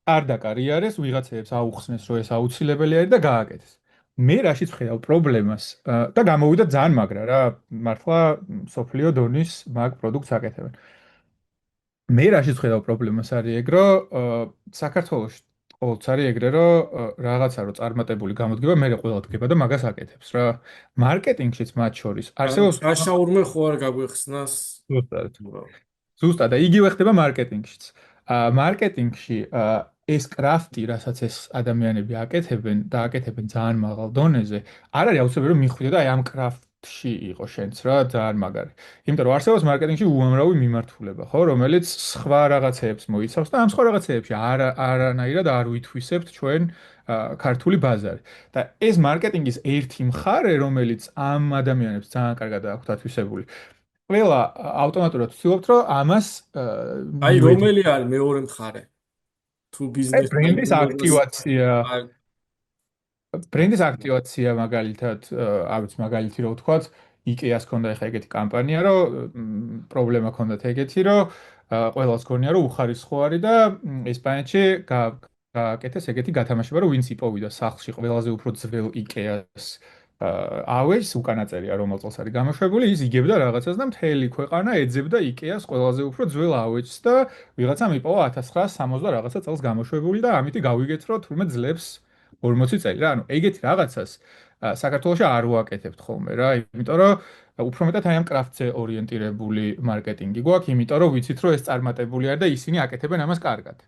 არ დაკარიერეს, ვიღაცებს აუხსნეს, რომ ეს აუცილებელი არის და გააკეთეს. მე რაშიც ვხედავ პრობლემას და გამოვიდა ძალიან მაგრა რა, მართლა სოფლიო დონის მაგ პროდუქტს აკეთებენ. მე რაშიც ვხედავ პრობლემას არის ეგ, რომ საქართველოში ყოველთვის არის ეგრე, რომ რაღაცა რო წარმატებული გამოდგება, მე ყველა დგება და მაგას აკეთებს რა. მარკეტინგშიც მათ შორის არსებობს გაშაურმე ხო არ გაგვეხსნას? ზუსტად. ზუსტად და იგივე ხდება მარკეტინგშიც. მარკეტინგში ეს კრაფტი, რასაც ეს ადამიანები აკეთებენ და აკეთებენ ძალიან მაღალ დონეზე, არ არის აუცილებელი რომ მიხვიდე და აი ამ კრაფტში იყო შენც რა ძალიან მაგარი. იმიტომ რომ არსებობს მარკეტინგში უამრავი მიმართულება, ხო, რომელიც სხვა რაღაცეებს მოიცავს და ამ სხვა რაღაცეებში არანაირად არ ვითვისებთ ჩვენ ქართული ბაზარი. და ეს მარკეტინგის ერთი მხარე, რომელიც ამ ადამიანებს ძალიან კარგად აქვთ ათვისებული, ყველა ავტომატურად ვცდილობთ, რომ ამას აი მივედით. რომელი არის მეორე მხარე? თუ აი, ბიზნესს ბრენდის დაიბრუნებას აქტივაცია, აი ბრენდის აქტივაცია მაგალითად, არც მაგალითი რო ვთქვათ, IKEA-ს ქონდა ახლა ეგეთი კამპანია, რომ პრობლემა ქონდათ ეგეთი, რომ ყველას ქონია, რომ უხარისხო არის და ესპანეთში გააკეთეს ეგეთი გათამაშება, რომ ვინც იპოვიდა სახლში ყველაზე უფრო ძველ IKEA-ს ავეჯს, უკანა წერია რომელ წელს არის გამოშვებული, ის იგებდა რაღაცას და მთელი ქვეყანა ეძებდა IKEA-ს ყველაზე უფრო ძველ ავეჯს და ვიღაცამ იპოვა 1960 რაღაცა წელს გამოშვებული და ამით გავიგეთ, რომ თურმე ძლებს 40 წელი რა, ანუ ეგეთი რაღაცას საქართველოში არ ვაკეთებთ ხოლმე რა, იმიტომ რომ უფრო მეტად აი ამ კრაფტზე ორიენტირებული მარკეტინგი გვაქვს, იმიტომ რომ ვიცით რომ ეს წარმატებული არის და ისინი აკეთებენ ამას კარგად.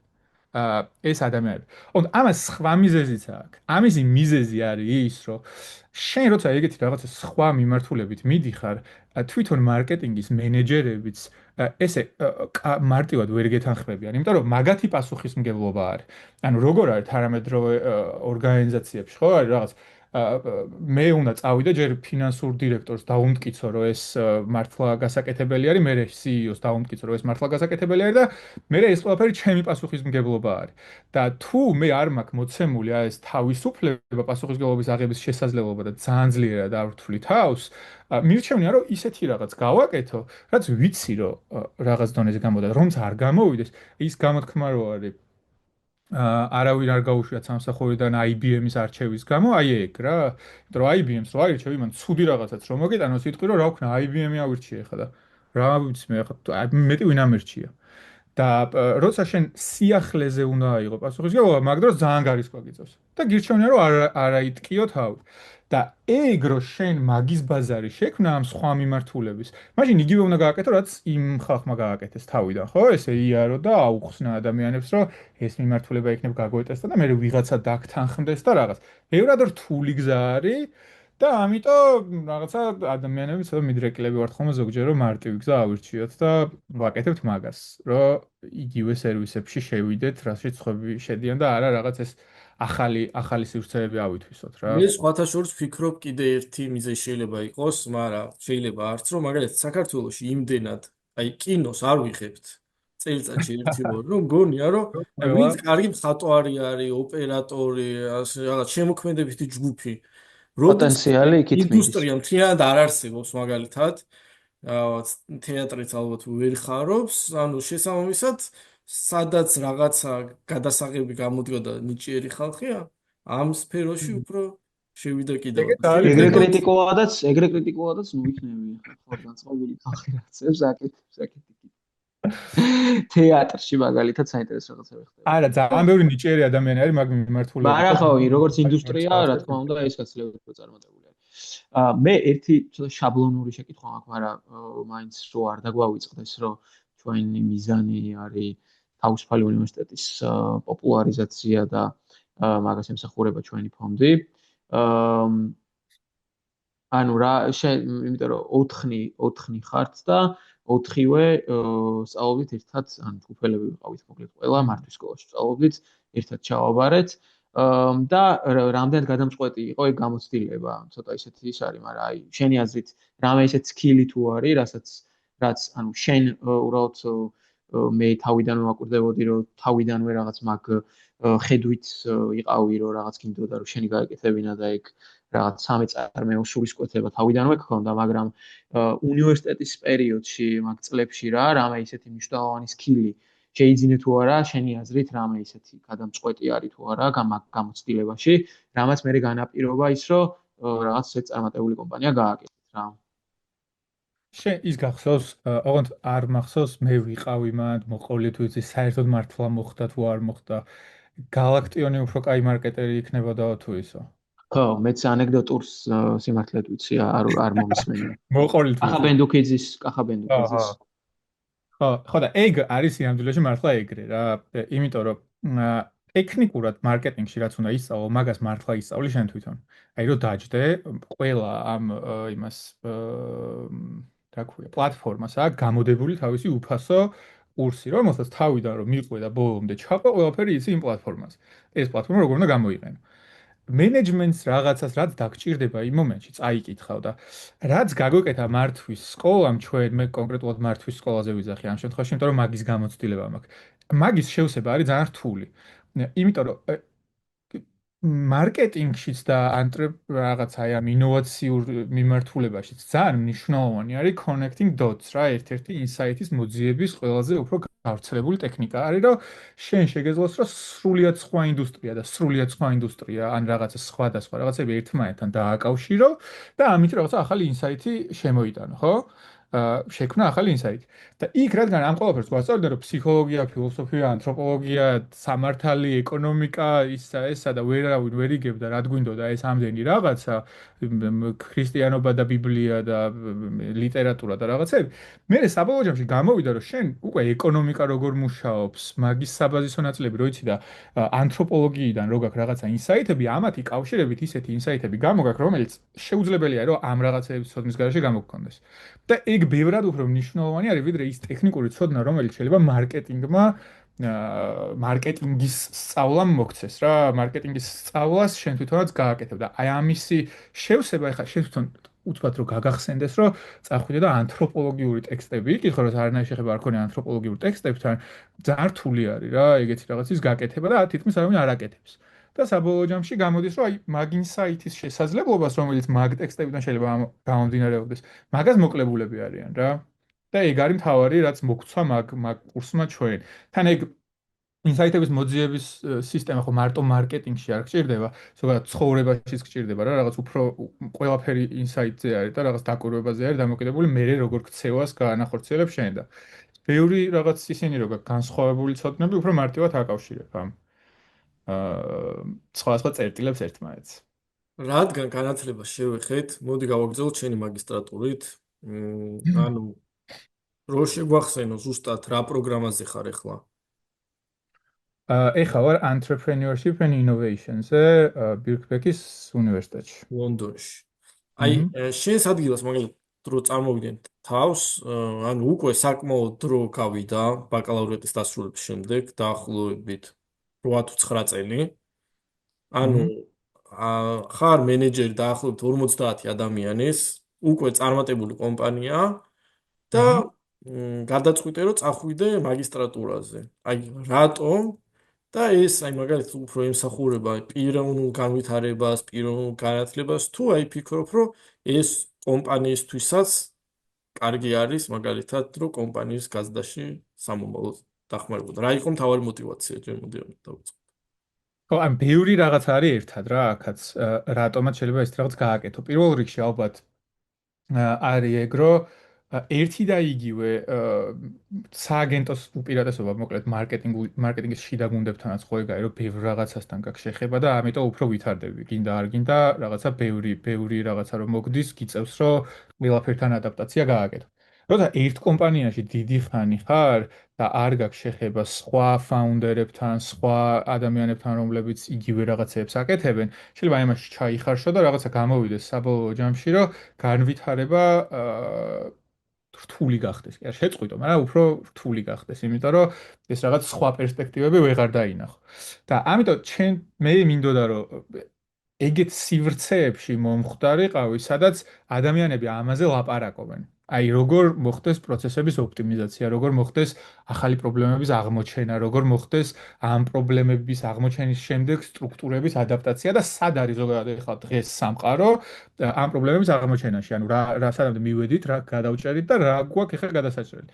ეს ადამიანები. ოღონდ ამას სხვა მიზეზიც აქვს. ამისი მიზეზი არის ის, რომ შენ როცა ეგეთი რაღაცა სხვა მიმართულებით მიდიხარ, თვითონ მარკეტინგის მენეჯერებიც ესე მარტივად ვერ გეთანხმებიან, იმიტომ რომ მაგათი პასუხისმგებლობა არის. ანუ როგორ არის თანამედროვე ორგანიზაციებში, ხო, არის რაღაც მე უნდა წავიდე ჯერ ფინანსურ დირექტორს დაუმტკიცო რომ ეს მართლა გასაკეთებელი არის, მე CEO-ს დაუმტკიცო რომ ეს მართლა გასაკეთებელი არის და მე ეს ყველაფერი ჩემი პასუხისმგებლობა არის. და თუ მე არ მაქვს მოცემული ეს თავისუფლება პასუხისმგებლობის აღების შესაძლებლობა და ძალიან ძლიერად არ ვთვლი თავს, მირჩევნია რომ ისეთი რაღაც გავაკეთო, რაც ვიცი რომ რაღაც დონეზე გამოდა, რომც არ გამოვიდეს, ის გამოთქმა რო არის არავინ არ გაუშვიათ სამსახურიდან IBM-ის არჩევის გამო, აი ეგ რა. იმიტომ რომ IBM-ს რო აირჩევ, იმან ცუდი რაღაცაც რომ მოგიტანო, სიტყვი რომ რა ვქნა, IBM-ი ავირჩიე ხა და რა ვიცი მე ხა, მეტი ვინ ამერჩია. და როცა შენ სიახლეზე უნდა აიღო პასუხისმგებლობა, მაგ დროს ძალიან გარისკვა გიწევს. და გირჩევნია რომ არაიტკიო თავი. და ეგ რო შენ მაგის ბაზარი შექმნა ამ სხვა მიმართულების, მაშინ იგივე უნდა გააკეთო, რაც იმ ხალხმა გააკეთეს თავიდან, ხო? ესე იარო და აუხსნა ადამიანებს, რომ ეს მიმართულება იქნებ გაგვეტესტა და მე ვიღაცა დაგთანხმდეს და რაღაც. ბევრად რთული გზა არის. და ამიტომ რაღაცა ადამიანები ცოტა მიდრეკილები ვართ ხოლმე ზოგჯერ რომ მარტივი გზა ავირჩიოთ და ვაკეთებთ მაგას, რომ იგივე სერვისებში შევიდეთ, რასაც სხვები შედიან და არა რაღაც ეს ახალი სივრცეები ავითვისოთ რა. მე სხვათა შორის ვფიქრობ კიდე ერთი მიზეზი შეიძლება იყოს, მაგრამ შეიძლება არც რომ მაგალითად საქართველოში იმდენად აი კინოს არ ვიღებთ წელიწადში ერთი ორი, რომ მგონია რომ აი ყველა ვინც კარგი მხატვარი არის, ოპერატორი, ასე რაღაც შემოქმედებითი ჯგუფი, როდის პოტენციალი იქით მიდის. ინდუსტრია მთლიანად არ არსებობს მაგალითად, რაღაც თეატრიც ალბათ ვერ ხარობს, ანუ შესაბამისად სადაც რაღაცა გადასაღები გამოდგა ნიჭიერი ხალხია, ამ სფეროში უფრო შევიდა კიდევ. ეგეც არის ეგრე ზოგადად. კრიტიკულადაც ნუ იქნები ხო განწყობილი ხალხი რაღაცებს აკეთებს აკეთებს. თეატრში მაგალითად საინტერესო რაღაცები ხდება. არა, ძალიან ბევრი ნიჭიერი ადამიანი არის მაგ მიმართულებით. მაგრამ ხო, როგორც ინდუსტრია, რა თქმა უნდა, ეს გაცილებით უფრო წარმატებული არის. მე ერთი ცოტა შაბლონური შეკითხვა მაქვს, მაგრამ მაინც რო არ დაგვავიწყდეს, რომ ჩვენი მიზანი არის თავისუფალი უნივერსიტეტის პოპულარიზაცია და მაგას ემსახურება ჩვენი ფონდი. ანუ რა, იმიტომ რომ 4 ხართ და 4-ვე სწავლობთ ერთად, ანუ ჯგუფელები ვიყავით მოკლედ ყველა მართვის სკოლაში სწავლობთ, ერთად ჩავაბარეთ. და რამდენად გადამწყვეტი იყო ეგ გამოცდილება, ცოტა ისეთი ის არის, მაგრამ აი შენი აზრით რამე ისეთ სკილი თუ არის, რაც ანუ შენ უბრალოდ მე თავიდან ვაკვირდებოდი, რომ თავიდანვე რაღაც მაგ ხედვით იყავი, რომ რაღაც გინდოდა რომ შენი გაეკეთებინა და ეგ რაღაც სამეწარმეო სულისკვეთება თავიდანვე გქონდა, მაგრამ უნივერსიტეტის პერიოდში, მაგ წლებში რამე ისეთი მნიშვნელოვანი სკილი შეიძინე თუ არა, შენი აზრით რამე ისეთი გადამწყვეტი არის თუ არა გამოცდილებაში, რამაც მე განაპირობა ის, რომ რაღაც ეს წარმატებული კომპანია გააკეთეთ რა. შენ ის გახსოვს, ოღონდ არ მახსოვს, მე ვიყავი მანდ მოყოლით ვიცი, საერთოდ მართლა მოხდა თუ არ მოხდა. გალაქტიონი უფრო კაი მარკეტერი იქნებოდაო თუ ისო. ხო, მეც ანეკდოტურს სიმართლედ ვიცი, არ მომისმენია. მოყოლით კახაბენდუქიძის ხო და ეგ არის სინამდვილეში მართლა ეგრე რა. იმიტომ რომ ტექნიკურად მარკეტინგში რაც უნდა ისწავლო, მაგას მართლა ისწავლი შენ თვითონ. აი რომ დაჯდე, ყველა ამ იმას რა ქვია, პლატფორმას აქვს გამოდებული თავისი უფასო კურსი, რომელსაც თავიდან რომ მიყვე და ბოლომდე ჩაყო, ყველაფერი იცი იმ პლატფორმას. ეს პლატფორმა როგორ უნდა გამოიყენო. მენეჯმენტს რაღაცას რაც დაგჭირდება იმ მომენტში წაიკითხავ და რაც გაგვეკეთა მართვის სკოლამ ჩვენ მე კონკრეტულად მართვის სკოლაზე ვიზახი ამ შემთხვევაში, იმიტომ რომ მაგის გამოცდილება მაქვს. მაგის შევსება არის ძალიან რთული. იმიტომ რომ მარკეტინგშიც და რაღაც აი ამ ინოვაციურ მიმართულებაშიც ძალიან მნიშვნელოვანი არის connecting dots რა, ერთ-ერთი ინსაიტის მოძიების ყველაზე უფრო გავრცელებული ტექნიკა არის, რომ შენ შეგეძლოს, რომ სრულიად სხვა ინდუსტრია და სრულიად სხვა ინდუსტრია ან რაღაცა სხვადასხვა რაღაცები ერთმანეთთან დააკავშირო და ამით რაღაცა ახალი ინსაიტი შემოიტანო, ხო? შექმნა ახალი ინსაიტი. და იქ რადგან ამ ყველაფერს გვასწავლდნენ, რომ ფსიქოლოგია, ფილოსოფია, ანთროპოლოგია, სამართალი, ეკონომიკა, ისა ესა და ვერავინ ვერ იგებდა, რა გვინდოდა ეს ამდენი რაღაცა, ქრისტიანობა და ბიბლია და ლიტერატურა და რაღაცები. მე საბოლოო ჯამში გამოვიდა, რომ შენ უკვე ეკონომიკა როგორ მუშაობს, მაგის საბაზისო ნაწილები რო იცი და ანთროპოლოგიიდან რო გაქვს რაღაცა ინსაიტები, ამათი კავშირებით ისეთი ინსაიტები გამოგაქვს, რომელიც შეუძლებელია, რომ ამ რაღაცების ცოდნის garaში გამოგქონდეს. და ეგ ბევრად უფრო მნიშვნელოვანი არის, ვიდრე ის ტექნიკური ცოდნა, რომელიც შეიძლება მარკეტინგმა მარკეტინგის სწავლამ მოგცეს რა, მარკეტინგის სწავლას შენ თვითონაც გააკეთებ და აი ამისი შევსება ეხლა შენ თვითონ უთბად რომ გაგახსენდეს, რომ წახვიდე და ანთროპოლოგიური ტექსტები იკითხო, რომ არანაირი შეხება არ ქონია ანთროპოლოგიურ ტექსტებთან, ძალიან რთული არის რა, ეგეთი რაღაცის გაკეთება და თითქმის არავინ არ აკეთებს. და საბოლოო ჯამში გამოდის, რომ აი მაგ ინსაიტის შესაძლებლობას, რომელიც მაგ ტექსტებიდან შეიძლება გამომდინარეობდეს, მაგას მოკლებულები არიან რა. და ეგ არის მთავარი, რაც მოგცვა მაგ კურსმა ჩვენ. თან ეგ ინსაიტების მოძიების სისტემა ხო მარტო მარკეტინგში არ გჭირდება, ზოგადად ცხოვრებაშიც გჭირდება რა, რაღაც უფრო ყველაფერი ინსაიტზე არის და რაღაც დაკვირვებაზე არის დამოკიდებული, მე როგორ ქცევას გაანახორციელებ შენ და ბევრი რაღაც ისინი როგორ განსხვავებული ცოდნები უფრო მარტივად აკავშირებ ამ სხვადასხვა წერტილებს ერთმანეთს. რადგან განათლებას შევეხეთ, მოდი გავაგრძელოთ შენი მაგისტრატურით. ანუ რო შეგვახსენო ზუსტად რა პროგრამაზე ხარ ახლა? ეხლა ვარ Entrepreneurship and Innovation-ზე ბირკბექის უნივერსიტეტში. ლონდონში. აი, შენს ადგილას მაგალითად რო წარმოვიდნენ თავს, ანუ უკვე საკმაოდ დრო გავიდა ბაკალავრიატის დასრულების შემდეგ, დაახლოებით 8 თუ 9 წელი. ანუ ხარ მენეჯერი დაახლოებით 50 ადამიანის, უკვე წარმატებული კომპანია და გადაწყვიტე რომ წახვიდე მაგისტრატურაზე. აი, რატომ? და ეს აი მაგალითად უფრო ემსახურება პიროვნულ განვითარებას, პიროვნულ განათლებას, თუ აი ფიქრობ, რომ ეს კომპანიისთვისაც კარგი არის, მაგალითად, რომ კომპანიის გაზრდაში სამომავლო დახმარებოდა. რა იყო მთავარი мотиваცია ჯერ მოდი დავიწყოთ. ხო, ან ბევრი რაღაც არის ერთად რა, აქაც რატომაც შეიძლება ეს რაღაც გააკეთო. პირველ რიგში ალბათ არის ეგ, რომ ერთი და იგივე სააგენტოს უპირატესობა, მოკლედ მარკეტინგის შიდა გუნდებთანაც ხო ეგაა, რომ ბევრ რაღაცასთან გაქვს შეხება და ამიტომ უფრო ვითარდები. გინდა არ გინდა, რაღაცა ბევრი რაღაცა რომ მოგდის, გიწევს, რომ ყველაფერთან ადაპტაცია გააკეთო. როცა ერთ კომპანიაში დიდი ხანი ხარ და არ გაქვს შეხება სხვა ფაუნდერებთან, სხვა ადამიანებთან, რომლებიც იგივე რაღაცებს აკეთებენ, შეიძლება იმაში ჩაიხარშო და რაღაცა გამოვიდეს საბოლოო ჯამში, რომ განვითარება რთული გახდეს. კი არა, შეწყვიტო, მაგრამ უფრო რთული გახდეს, იმიტომ რომ ეს რაღაც სხვა პერსპექტივები ვეღარ დაინახო. და ამიტომ მე მინდოდა რომ ეგეთ სივრცეებში მომხდარიყავი, სადაც ადამიანები ამაზე ლაპარაკობენ. აი, როგორ მოხდეს პროცესების ოპტიმიზაცია, როგორ მოხდეს ახალი პრობლემების აღმოჩენა, როგორ მოხდეს ამ პრობლემების აღმოჩენის შემდეგ სტრუქტურების ადაპტაცია და სად არის ზოგადად ახლა დღეს სამყარო ამ პრობლემების აღმოჩენაში, ანუ რა სადამდე მივედით, რა გადავჭერით და რა გვაქვს ახლა გადასაჭრელი.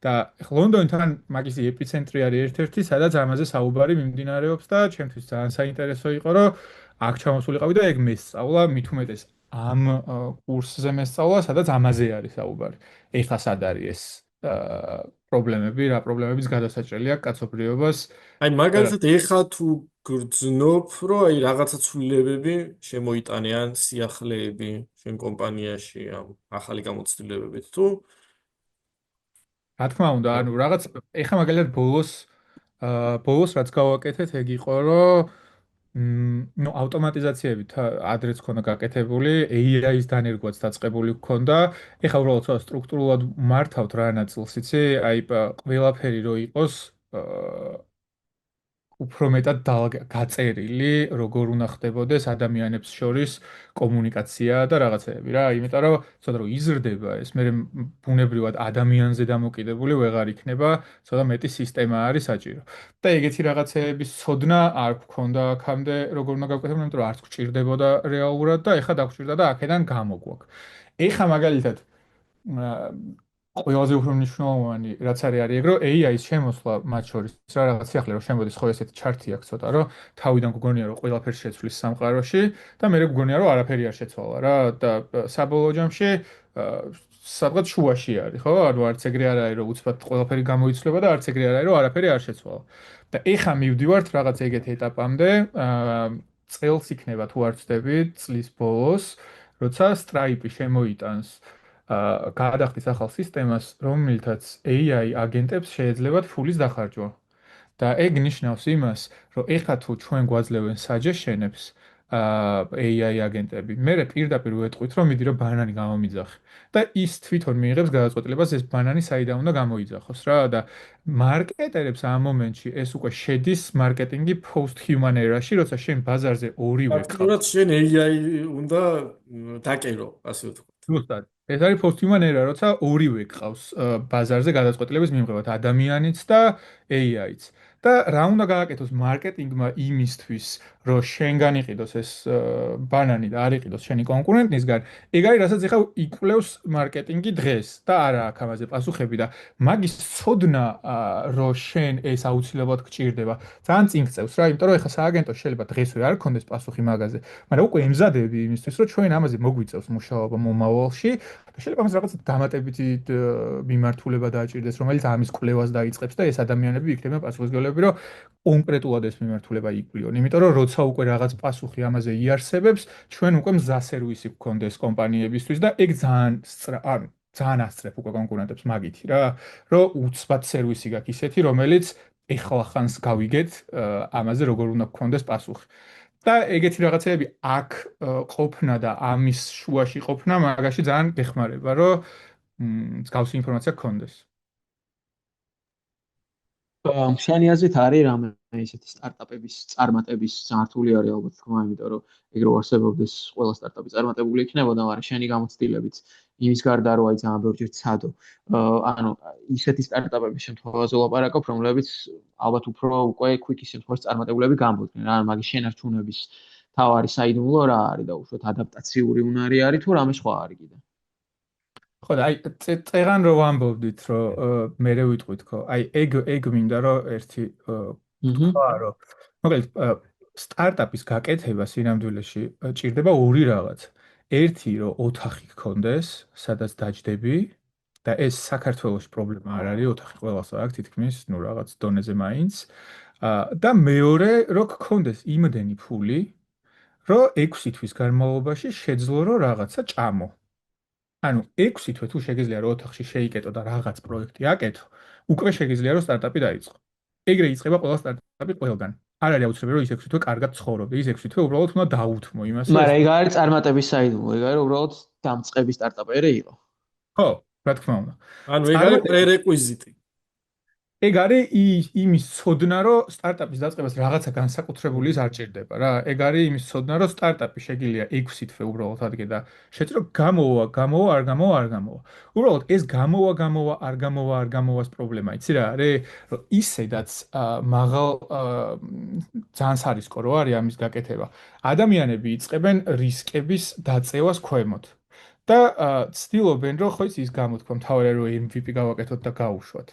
და ლონდონთან მაგის ეპიცენტრი არის ერთ-ერთი, სადაც ამაზე საუბარი მიმდინარეობს და ჩემთვის ძალიან საინტერესო იყო, რომ აქ ჩამოსულიყავი და ეგ მესწავლა, მით უმეტეს ამ კურსზე მესწავლა, სადაც ამაზე არის საუბარი. ეხლა სად არის ეს პრობლემები, რა პრობლემების გადასაჭრელი აქვს კაცობრიობას. აი მაგალითად ეხა თუ გრძნობ, რომ აი რაღაცა ცვლილებები შემოიტანიან სიახლეები შენ კომპანიაში ამ ახალი გამოცდილებებით თუ რა თქმა უნდა, ანუ რაღაც ეხლა მაგალითად ბოლოს რაც გავაკეთეთ, ეგ იყო, რომ ნუ ავტომატიზაციები ადრეც ქონდა გაკეთებული, AI-ის დანერგვაც დაწყებული ქონდა. ეხლა უბრალოდ ცოტა სტრუქტურულად მართავთ რა ნაწილს, იცი? აი ყველაფერი რო იყოს უფრო მეტად გაწერილი, როგორ უნდა ხდებოდეს ადამიანებს შორის კომუნიკაცია და რაღაცეები რა. იმიტომ რომ ცოტა რომ იზრდება ეს, მე ბუნებრივად ადამიანზე დამოკიდებული ვეღარ იქნება, ცოტა მეტი სისტემა არის საჭირო. და ეგეთი რაღაცეების ცოდნა არ გქონდა აქამდე, როგორ უნდა გავაკეთებინო, იმიტომ რომ არც გჭირდებოდა რეალურად და ეხლა დაგჭირდა და აქედან გამოგვაქვს. ეხლა მაგალითად ყველაზე უფრო მნიშვნელოვანი რაც არის ეგ რომ AI-ის შემოსვლა მათ შორის რა რაღაც ახლა რომ შემოდის ხო ესეთი ჩარტი აქვს ცოტა რომ თავიდან გგონია რომ ყველაფერი შეცვლის სამყაროში და მე გგონია რომ არაფერი არ შეცვალა რა და საბოლოო ჯამში სადღაც შუაში არის ხო ანუ არც ეგრე არ არის რომ უცბად ყველაფერი გამოიცვლება და არც ეგრე არ არის რომ არაფერი არ შეცვალა და ეხა მივდივართ რაღაც ეგეთ ეტაპამდე წელს იქნება თუ არ ვცდები წლის ბოლოს როცა Stripe-ი შემოიტანს გადახდის ახალ სისტემას, რომელთაც AI აგენტებს შეეძლებათ ფულის დახარჯვა. და ეგ ნიშნავს იმას, რომ ეხლა თუ ჩვენ გვაძლევენ suggestion-ებს AI აგენტები, მე პირდაპირ ვეტყვით, რომ მიდი რომ ბანანი გამომიძახე. და ის თვითონ მიიღებს გადაწყვეტილებას ეს ბანანი საიდან უნდა გამოიძახოს რა და მარკეტერებს ამ მომენტში ეს უკვე შედის მარკეტინგი post-human era-ში, როცა შენ ბაზარზე ორივე ფაქტურად შენ AI უნდა დაკერო, ასე ვთქვათ. ზუსტად. ეს არის post-human era, როცა ორივე გყავს ბაზარზე გადაწყვეტილების მიღებად, ადამიანიც და AI-ც. და რა უნდა გააკეთოს მარკეტინგმა იმისთვის, რომ შენგან იყიდოს ეს ბანანი და არ იყიდოს შენი კონკურენტისგან, ეგ არის რასაც ეხლა იკვლევს მარკეტინგი დღეს და არა აქვს ამაზე პასუხები და მაგის ცოდნა, რომ შენ ეს აუცილებლად გჭირდება, ძალიან წინ გწევს რა, იმიტომ რომ ეხლა სააგენტო შეიძლება დღესვე არ გქონდეს პასუხი მაგაზე, მაგრამ უკვე ემზადები იმისთვის, რომ ჩვენ ამაზე მოგვიწევს მუშაობა მომავალში და შეიძლება ამას რაღაც დამატებითი მიმართულება დააჭირდეს, რომელიც ამის კვლევას დაიწყებს და ეს ადამიანები იქნება პასუხისმგებლები, რომ კონკრეტულად ეს მიმართულება იკვლიონ. იმიტომ რომ როცა უკვე რაღაც პასუხი ამაზე იარსებებს, ჩვენ უკვე მზასერვისი გქონდეს კომპანიებისთვის და ეგ ძალიან ასწრებ უკვე კონკურენტებს მაგითი რა, რომ უცბად სერვისი გაქვს ისეთი, რომელიც ეხლახანს გავიგეთ ამაზე როგორ უნდა გქონდეს პასუხი. და ეგეთი რაღაცეები აქ ყოფნა და ამის შუაში ყოფნა მაგაში ძალიან გეხმარება, რომ მსგავსი ინფორმაცია გქონდეს. შენი აზრით არის რამე ისეთი სტარტაპების წარმატების ძართული არის ალბათ თქმა, იმიტომ რომ ეგ რო არსებობდეს ყველა სტარტაპი წარმატებული იქნებოდა, მაგრამ შენი გამოცდილებით იმის გარდა რომ აი ძალიან ბევრჯერ ცადო, ანუ ისეთი სტარტაპების შემთხვევაზე ვლაპარაკობ, რომლებიც ალბათ უფრო უკვე quick-ის შემთხვევაში წარმატებულები გამოვიდნენ, რა მაგის შენარჩუნების თავარი საიდუმლო რა არის და უშუალოდ ადაპტაციური უნარი არის თუ რამე სხვა არის კიდე. ხო და აი წეგან რო ვამბობდით რომ მე ვიტყვით ხო აი ეგ მინდა რომ ერთი თქვა რომ მოკლედ სტარტაპის გაკეთება სინამდვილეში ჭირდება ორი რაღაც ერთი რომ ოთახი გქონდეს სადაც დაჯდები და ეს საქართველოს პრობლემა არ არის ოთახი ყველას აქვს თითქმის ნუ რაღაც დონეზე მაინც და მეორე რომ გქონდეს იმდენი ფული რომ 6 თვის განმავლობაში შეძლო რომ რაღაცა ჭამო ანუ 6 თვე თუ შეგიძლია რომ ოთახში შეიკეტო და რაღაც პროექტი აკეთო, უკვე შეგიძლია რომ სტარტაპი დაიწყო. ეგრე იწყება ყველა სტარტაპი ყველგან. არ არის აუცილებელი რომ ის 6 თვე კარგად ცხოვრობ, ის 6 თვე უბრალოდ უნდა დაუთმო იმას. მაგრამ ეგ არის წარმატების საიდუმლო, ეგ არის უბრალოდ დამწყები სტარტაპერი იყო. ხო, რა თქმა უნდა. ანუ ეგ არის პრერეკვიზიტი. ეგ არის იმის ცოდნა, რომ სტარტაპის დაწყებას რაღაცა განსაკუთრებული ის არ ჭირდება რა. ეგ არის იმის ცოდნა, რომ სტარტაპი შეგიძლია 6 თვე უბრალოდ ადგე და შეჭრო გამოვა, არ გამოვა. უბრალოდ ეს გამოვა, არ გამოვას პრობლემა. იცი რა არის? რომ ისედაც მაღალ ძალიან სარისკო რო არის ამის გაკეთება. ადამიანები იწყებენ რისკების დაწევას ქვემოთ. და ცდილობენ რომ ხო ის გამოთქვა მთავარია რომ MVP გავაკეთოთ და გაუშვათ.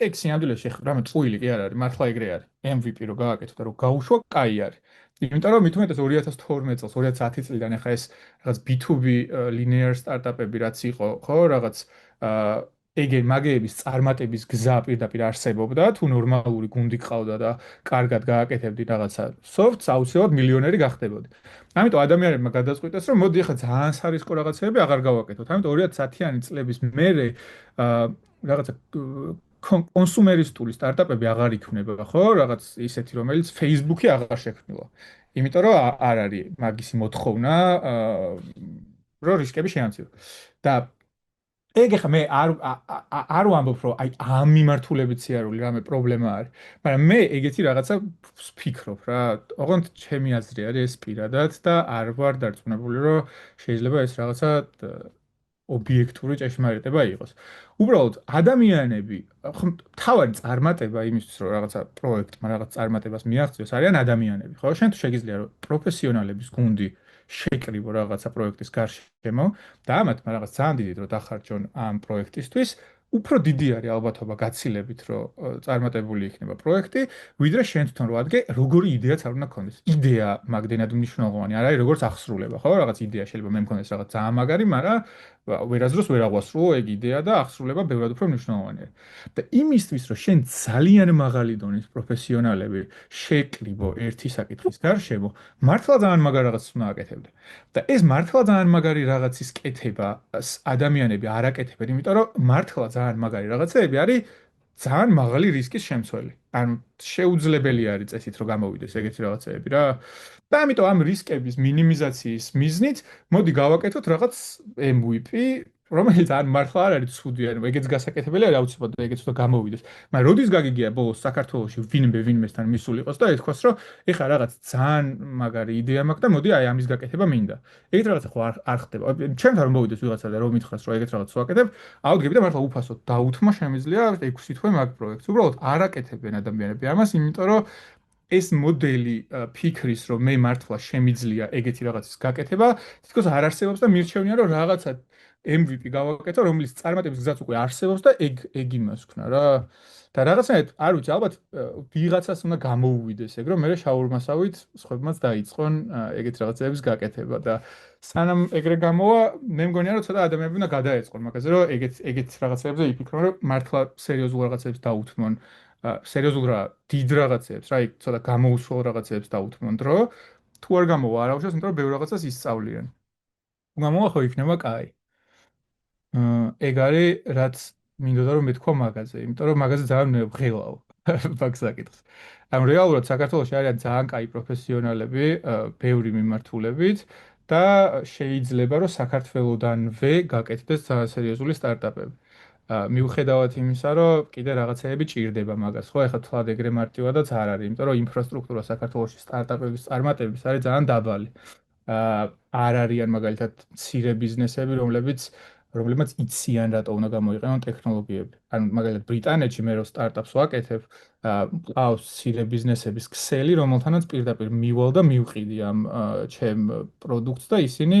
ეგ სინამდვილეში რამე წვილი კი არ არის, მართლა ეგრე არის. MVP რო გააკეთო და რო გაუშვა, კაი არის. იმიტომ რომ მით უმეტეს 2012 წელს, 2010 წლიდან ახლა ეს რაღაც B2B linear startup-ები რაც იყო, ხო, რაღაც ეგ მაგეების წარმატების გზა პირდაპირ არსებობდა, თუ ნორმალური გუნდი ყავდა და კარგად გააკეთებდი რაღაცა soft-ს, აუცილებლად მილიონერი გახდებოდი. ამიტომ ადამიანებმა გადაწყვიტეს, რომ მოდი ახლა ძალიან სარისკო რაღაცეები აღარ გავაკეთოთ. ამიტომ 2010-იანი წლების მერე რაღაცა კონსუმერისტული სტარტაპები აღარ იქნება, ხო? რაღაც ისეთი, რომელიც Facebook-ი აღარ შექმნილა. იმიტომ რომ არ არის მაგისი მოთხოვნა, რომ რისკები შეამცირო. და ეგ ახლა მე არ ვამბობ, რომ აი ამ მიმართულებით სიარული რამე პრობლემა არის, მაგრამ მე ეგეთი რაღაცა ვფიქრობ რა. ოღონდ ჩემი აზრი არის ეს პირადად და არ ვარ დარწმუნებული, რომ შეიძლება ეს რაღაცა ობიექტური ჭეშმარიტება იყოს. უბრალოდ ადამიანები, თავარი წარმატება იმისთვის, რომ რაღაცა პროექტმა რაღაც წარმატებას მიაღწიოს, არიან ადამიანები, ხო? შენ თუ შეგიძლია რომ პროფესიონალების გუნდი შეკრიბო რაღაცა პროექტის გარშემო და ამათ რაღაც ძალიან დიდი დრო დახარჯონ ამ პროექტისთვის, უფრო დიდი არის ალბათობა გაცილებით, რომ წარმატებული იქნება პროექტი, ვიდრე შენ თვითონ რო ადგე, როგორი იდეაც არ უნდა გქონდეს. იდეა მაგდენად მნიშვნელოვანი არ არის, როგორც აღსრულება, ხო? რაღაც იდეა შეიძლება მე მქონდეს რაღაც ძალიან მაგარი, მაგრამ ვერასდროს ვერ აღვასრულო ეგ იდეა და აღსრულება ბევრად უფრო მნიშვნელოვანია. და იმისთვის, რომ შენ ძალიან მაღალი დონის პროფესიონალები შეკრიბო ერთი საკითხის გარშემო, მართლა ძალიან მაგარ რაღაცას უნდა აკეთებდე. და ეს მართლა ძალიან მაგარი რაღაცის კეთება ადამიანები არ აკეთებენ, იმიტომ რომ მართლა ძალიან მაგარი რაღაცეები არის ძალიან მაღალი რისკის შემცველი. ანუ შეუძლებელი არის წესით რომ გამოვიდეს ეგეთი რაღაცეები რა. და ამიტომ ამ რისკების მინიმიზაციის მიზნით მოდი გავაკეთოთ რაღაც MVP, რომელიც არ მართლა არ არის ცუდი, ანუ ეგეც გასაკეთებელი არის აუცილებლად და ეგეც უნდა გამოვიდეს. მაგრამ როდის გაგიგია ბოლოს საქართველოში ვინმესთან მისულიყოს და ეთქვას, რომ ეხლა რაღაც ძალიან მაგარი იდეა მაქვს და მოდი აი ამის გაკეთება მინდა. ეგეთ რაღაცა ხო არ ხდება. ჩემთან რომ მოვიდეს ვიღაცა და რომ მითხრას, რომ ეგეთ რაღაცას ვაკეთებ, აუდგები და მართლა უფასოდ დაუთმო შემიძლია 6 თვე მაგ პროექტს. უბრალოდ არ აკეთებენ ადამიანები ამას, იმიტომ რომ ეს მოდელი ფიქრის, რომ მე მართლა შემიძლია ეგეთი რაღაცის გაკეთება, თითქოს არ არსებობს და მირჩევნია, რომ რაღაცა MVP გავაკეთო, რომელიც წარმატების გზაც უკვე არსებობს და ეგ იმას ვქნა რა. და რაღაცნაირად, არ ვიცი, ალბათ ვიღაცას უნდა გამოუვიდეს ეგ, რომ მე შაურმასავით სხვებმაც დაიწყონ ეგეთ რაღაცების გაკეთება და სანამ ეგრე გამოვა, მე მგონია, რომ ცოტა ადამიანები უნდა გადაეწყონ მაგაზე, რომ ეგეთ რაღაცებზე იფიქრონ, რომ მართლა სერიოზულ რაღაცებს დაუთმონ. სერიოზულ რა დიდ რაღაცებს, რა იქ ცოტა გამოუსველ რაღაცებს დაუთმონ დრო, თუ არ გამოვა არ აუშვას, იმიტომ რომ ბევრ რაღაცას ისწავლიან. თუ გამოვა ხო იქნება კაი. ეგ არის რაც მინდოდა რომ მეთქვა მაგაზე, იმიტომ რომ მაგაზე ძალიან ვღელავ მაგ საკითხს. ანუ რეალურად საქართველოში არიან ძალიან კაი პროფესიონალები, ბევრი მიმართულებით და შეიძლება რომ საქართველოდანვე გაკეთდეს ძალიან სერიოზული სტარტაპები. მიუხედავად იმისა, რომ კიდე რაღაცეები ჭირდება მაგას, ხო, ეხლა თვალ ეგრე მარტივადაც არ არის, იმიტომ რომ ინფრასტრუქტურა საქართველოში სტარტაპების წარმატების არის ძალიან დაბალი. არ არიან მაგალითად მცირე ბიზნესები, რომლებიც იციან რატო უნდა გამოიყენონ ტექნოლოგიები. ანუ მაგალითად ბრიტანეთში მე რო სტარტაპს ვაკეთებ, ყავს მცირე ბიზნესების ქსელი, რომელთანაც პირდაპირ მივალ და მივყიდი ამ ჩემ პროდუქტს და ისინი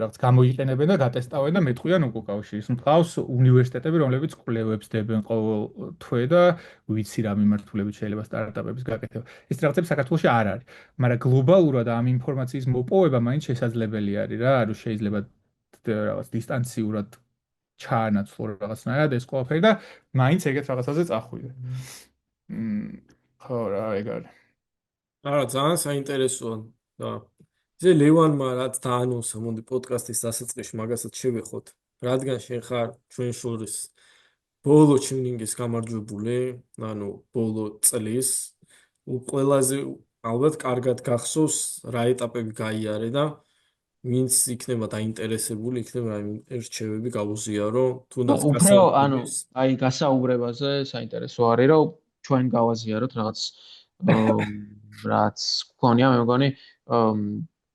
რაღაც გამოიყენებენ და გატესტავენ და მეტყვიან უკვე კავშირს. მყავს უნივერსიტეტები, რომლებიც კვლევებს დებენ ყოველ თვე და ვიცი რა მიმართულებით შეიძლება სტარტაპების გაკეთება. ეს რაღაცები საქართველოში არ არის, მაგრამ გლობალურად ამ ინფორმაციის მოპოვება მაინც შესაძლებელი არის რა, ანუ შეიძლება რაღაც დისტანციურად ჩაანაცვლო რაღაცნაირად ეს ყველაფერი და მაინც ეგეთ რაღაცაზე წახვიდე. ხო რა, ეგ არის. არა, ძალიან საინტერესოა და ზე ლევანმა რაც დაანონსა, მოდი პოდკასტის დასაწყისში მაგასაც შევეხოთ, რადგან შენ ხარ ჩვენ შორის ბოლო ჩივნინგის გამარჯვებული, ანუ ბოლო წლის, ყველაზე ალბათ კარგად გახსოვს რა ეტაპები გაიარე და ვინც იქნება დაინტერესებული, იქნება იმ ერჩევები გაუზიარო, თუნდაც უფრო ანუ გასაუბრების. აი გასაუბრებაზე საინტერესო არის რომ ჩვენ გავაზიაროთ რაღაც რაც გქონია მე მგონი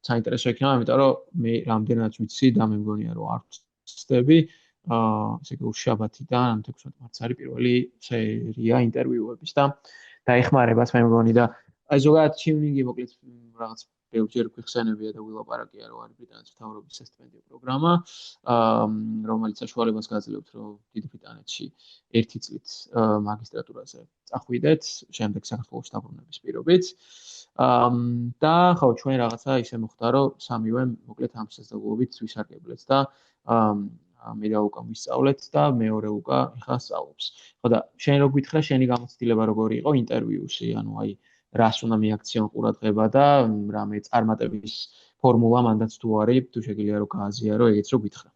საინტერესო იქნება იმიტომ რომ მე რამდენად ვიცი და მე მგონია რომ არ ვწდები ესე იგი უშაბათიდან ამ 16 მარტს არის პირველი სერია ინტერვიუების და დაეხმარებას მე მგონი და აი ზოგადად ჩივნინგი მოკლედ რაღაც ბევრჯერ გვიხსენებია და ვილაპარაკია რომ არის ბრიტანეთის მთავრობის სტიპენდიო პროგრამა რომელიც საშუალებას გაძლევთ რომ დიდ ბრიტანეთში 1 წლით მაგისტრატურაზე წახვიდეთ შემდეგ საქართველოს დაბრუნების პირობით და ხო ჩვენ რაღაცა ისე მოხდა რომ სამივე მოკლედ ამ შესაძლებლობით ვისარგებლეთ და ამირა უკან ვისწავლეთ და მეორე უკა ეხლა სწავლობს. ხო და შენ რო გითხრა შენი გამოცდილება როგორი იყო ინტერვიუში, ანუ აი რას უნდა მიაქციონ ყურადღება და რამე წარმატების ფორმულა მანდაც თუ არის, თუ შეგიძლია რომ გააზიარო, ეგეც რო გითხრა.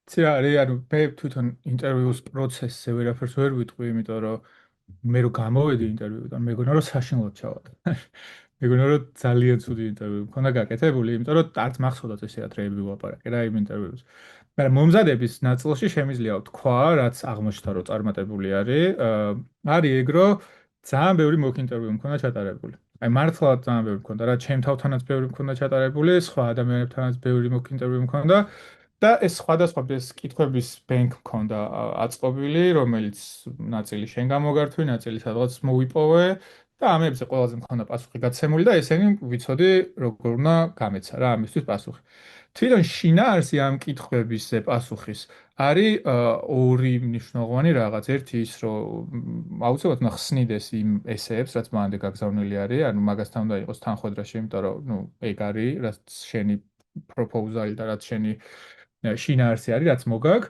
იცი რა არის, ანუ მე თვითონ ინტერვიუს პროცესზე ვერაფერს ვერ ვიტყვი, იმიტომ რომ მე რო გამოვედი ინტერვიუდან, მეგონა რომ საშინლად ჩავარდა. მეგონა რომ ძალიან ცუდი ინტერვიუ მქონდა გაკეთებული, იმიტომ რომ არც მახსოვდათ ესე ათრეები ვლაპარაკე რა იმ ინტერვიუს. მაგრამ მომზადების ნაწილში შემიძლია ვთქვა, რაც აღმოჩნდა რომ წარმატებული არის, არის ეგ რომ ძალიან ბევრი მოკ ინტერვიუ მქონდა ჩატარებული. აი მართლა ძალიან ბევრი მქონდა რა, ჩემ თავთანაც ბევრი მქონდა ჩატარებული, სხვა ადამიანებთანაც ბევრი მოკ ინტერვიუ მქონდა. და ეს სხვადასხვა ეს კითხვების ბენკ მქონდა აწყობილი, რომელიც ნაწილი შენ გამოგართვი, ნაწილი სადღაც მოვიპოვე და ამებზე ყველაზე მქონდა პასუხი გაცემული და ესენი ვიცოდი როგორ უნდა გამეცა რა ამისთვის პასუხი. თვითონ შინაარსი ამ კითხვებზე პასუხის არის ორი მნიშვნელოვანი რაღაც. ერთი ის, რომ აუცილებლად უნდა ხსნიდეს იმ ესეებს, რაც მანამდე გაგზავნილი არის, ანუ მაგასთან უნდა იყოს თანხმედრაში, იმიტომ რომ ნუ ეგ არის, რაც შენი პროპოზალი და რაც შენი შინაარსი არის, რაც მოგაგ.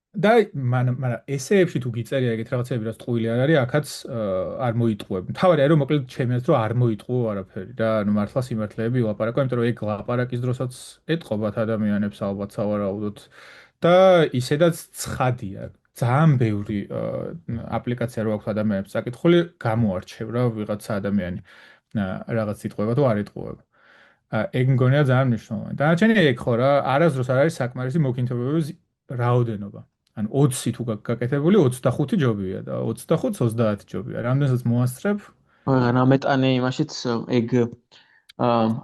და მაგრამ ესეებში თუ გიწერია ეგეთ რაღაცები, რაც ტყუილი არ არის, აქაც არ მოიტყუებ. თავარი არის რომ მოკლედ ჩემი აზრით რომ არ მოიტყუო არაფერი რა, ანუ მართლა სიმართლეები ვლაპარაკო, იმიტომ რომ ეგ ლაპარაკის დროსაც ეტყობათ ადამიანებს ალბათ სავარაუდოდ და ისედაც ცხადია. ძალიან ბევრი აპლიკაცია რო აქვს ადამიანებს საკითხული, გამოარჩევ რა ვიღაცა ადამიანი რაღაც იტყუება თუ არ იტყუება. ეგ მგონია ძალიან მნიშვნელოვანი. დანარჩენი ეგ ხო რა, არასდროს არ არის საკმარისი მოკ ინტერვიუების რაოდენობა. ანუ 20 თუ გაკეთებული 25 ჯობია და 25-ს 30 ჯობია. რამდენსაც მოასწრებ, რამეტანე იმაშიც ეგ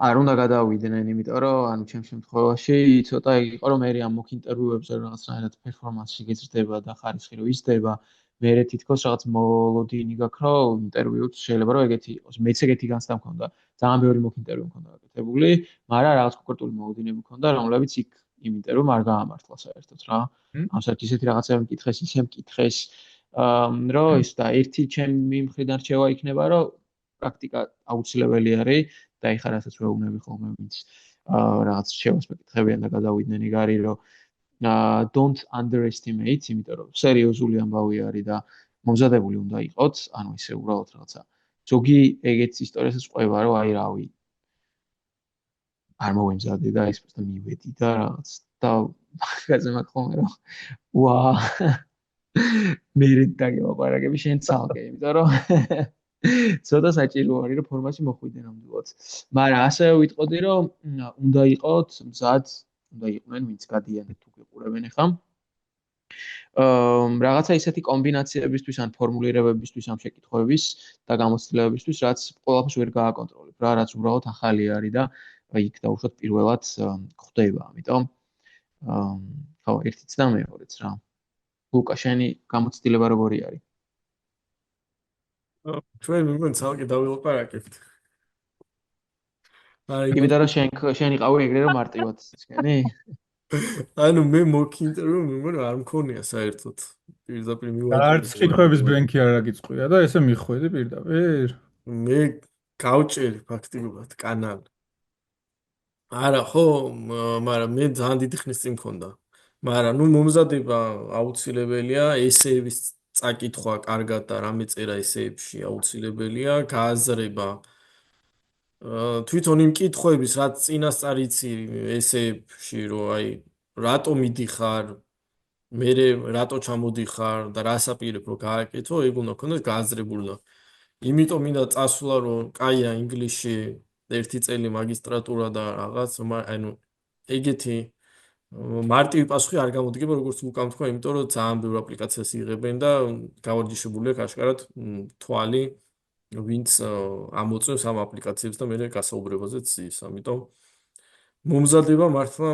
არ უნდა გადავიდნენ, იმიტომ რომ ანუ ჩემ შემთხვევაში ცოტა ეგ იყო რომ მე ამ მოკ ინტერვიუებზე რაღაცნაირად პერფორმანსი გეზრდება და ხარისხი რო იზრდება, მე თითქოს რაღაც მოლოდინი გაქვს რომ ინტერვიუც შეიძლება რომ ეგეთი იყოს. მეც ეგეთი განცდა მქონდა. ძალიან ბევრი მოკ ინტერვიუ მქონდა გაკეთებული, მაგრამ რაღაც კონკრეტული მოლოდინები მქონდა, რომლებიც იქ იმ ინტერვიუმ არ გაამართლა საერთოდ რა. ამ საერთოდ ისეთი რაღაცები მკითხეს, ისე მკითხეს, რომ ის და ერთი ჩემი მხრიდან რჩევა იქნება, რომ პრაქტიკა აუცილებელი არის და ეხლა რასაც ვეუბნები ხოლმე ვინც რაღაც რჩევას მეკითხებიან და გადავიდნენ ეგ არის რომ don't underestimate, იმიტომ რომ სერიოზული ამბავი არის და მომზადებული უნდა იყოთ, ანუ ისე უბრალოდ რაღაცა. ზოგი ეგეთ ისტორიასაც ყვება, რომ აი რავი არ მოვემზადე და ის просто მივედი და რაღაც და მაგაზე მაქვს ხოლმე რომ ვა მე დაგეპარაკები შენ წალკე, იმიტომ რომ ცოტა საჭირო არის რომ ფორმაში მოხვიდე ნამდვილად. მაგრამ ასევე ვიტყოდი რომ უნდა იყოთ მზად, უნდა იყვნენ ვინც გადიან თუ გიყურებენ ახლა. რაღაცა ისეთი კომბინაციებისთვის ან ფორმულირებებისთვის ამ შეკითხვების და გამოცდილებებისთვის, რაც ყველაფერს ვერ გააკონტროლებ რა, რაც უბრალოდ ახალი არის და იქ დაუშვათ პირველად ხდება, ამიტომ ხო, ერთიც და მეორეც რა. ლუკა, შენი გამოცდილება როგორი არის? ჩვენ მეგონა ცალკე დავილაპარაკებთ. იმიტომ რომ შენ იყავი ეგრე რომ მარტივად ისქენი? ანუ მე მოკ ინტერვიუ მეგონა არ მქონია საერთოდ. პირდაპირ არც კითხვების ბენკი არ აგიწყვია და ესე მიხვედი პირდაპირ. მე გავჭერი ფაქტიურად კანალი. არა ხო, მაგრამ მე ძალიან დიდი ხნის წინ მქონდა. მაგრამ ნუ მომზადება აუცილებელია, ესეების წაკითხვა კარგად და რამე წერა ესეებში აუცილებელია, გააზრება თვითონ იმ კითხვების, რაც წინასწარ იცი ესეებში, რომ აი რატო მიდიხარ, მე რატო ჩამოდიხარ და რას აპირებ რომ გააკეთო, ეგ უნდა ქონდეს გააზრებული და იმიტომ მინდა წასვლა რომ კაია ინგლისში 1 წელი მაგისტრატურა და რაღაც, ანუ ეგეთი მარტივი პასუხი არ გამოდგება როგორც უკან თქვა, იმიტომ რომ ძალიან ბევრი აპლიკაციას იღებენ და გავარჯიშებული აქვს აშკარად თვალი ვინც ამოწევს ამ აპლიკაციებს და მე გასაუბრებაზეც ის, ამიტომ მომზადება მართლა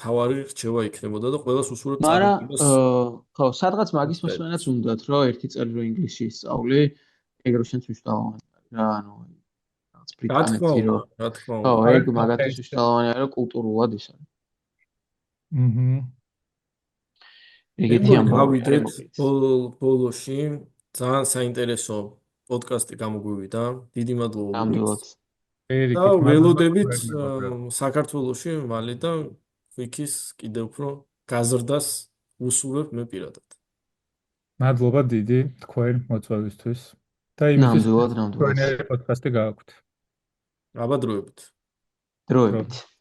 თავარი რჩევა იქნებოდა და ყველას უსურვებ მაგრამ ხო, სადღაც მაგის მოსმენაც უნდათ, რომ 1 წელი რო ინგლისში ისწავლი, ეგ რო შენც მნიშვნელოვანი არის რა, ანუ რაღაც ბრიტანეთი რო რა თქმა ხო, უნდა. ეგ მაგათაც მნიშვნელოვანი არის, რომ კულტურულად ის არის. ეგეთი ამბავი გავიდეთ ბოლოში ძალიან საინტერესო პოდკასტი გამოგვივიდა. დიდი მადლობა. ნამდვილად. და ველოდებით საქართველოში მალე და quick-ის კიდევ უფრო გაზრდას უსურვებ მე პირადად. მადლობა დიდი თქვენ მოწვევისთვის და იმისთვის, რომ ნამდვილად, ნამდვილად. თქვენი პოდკასტი გააქვთ. აბა დროებით. დროებით.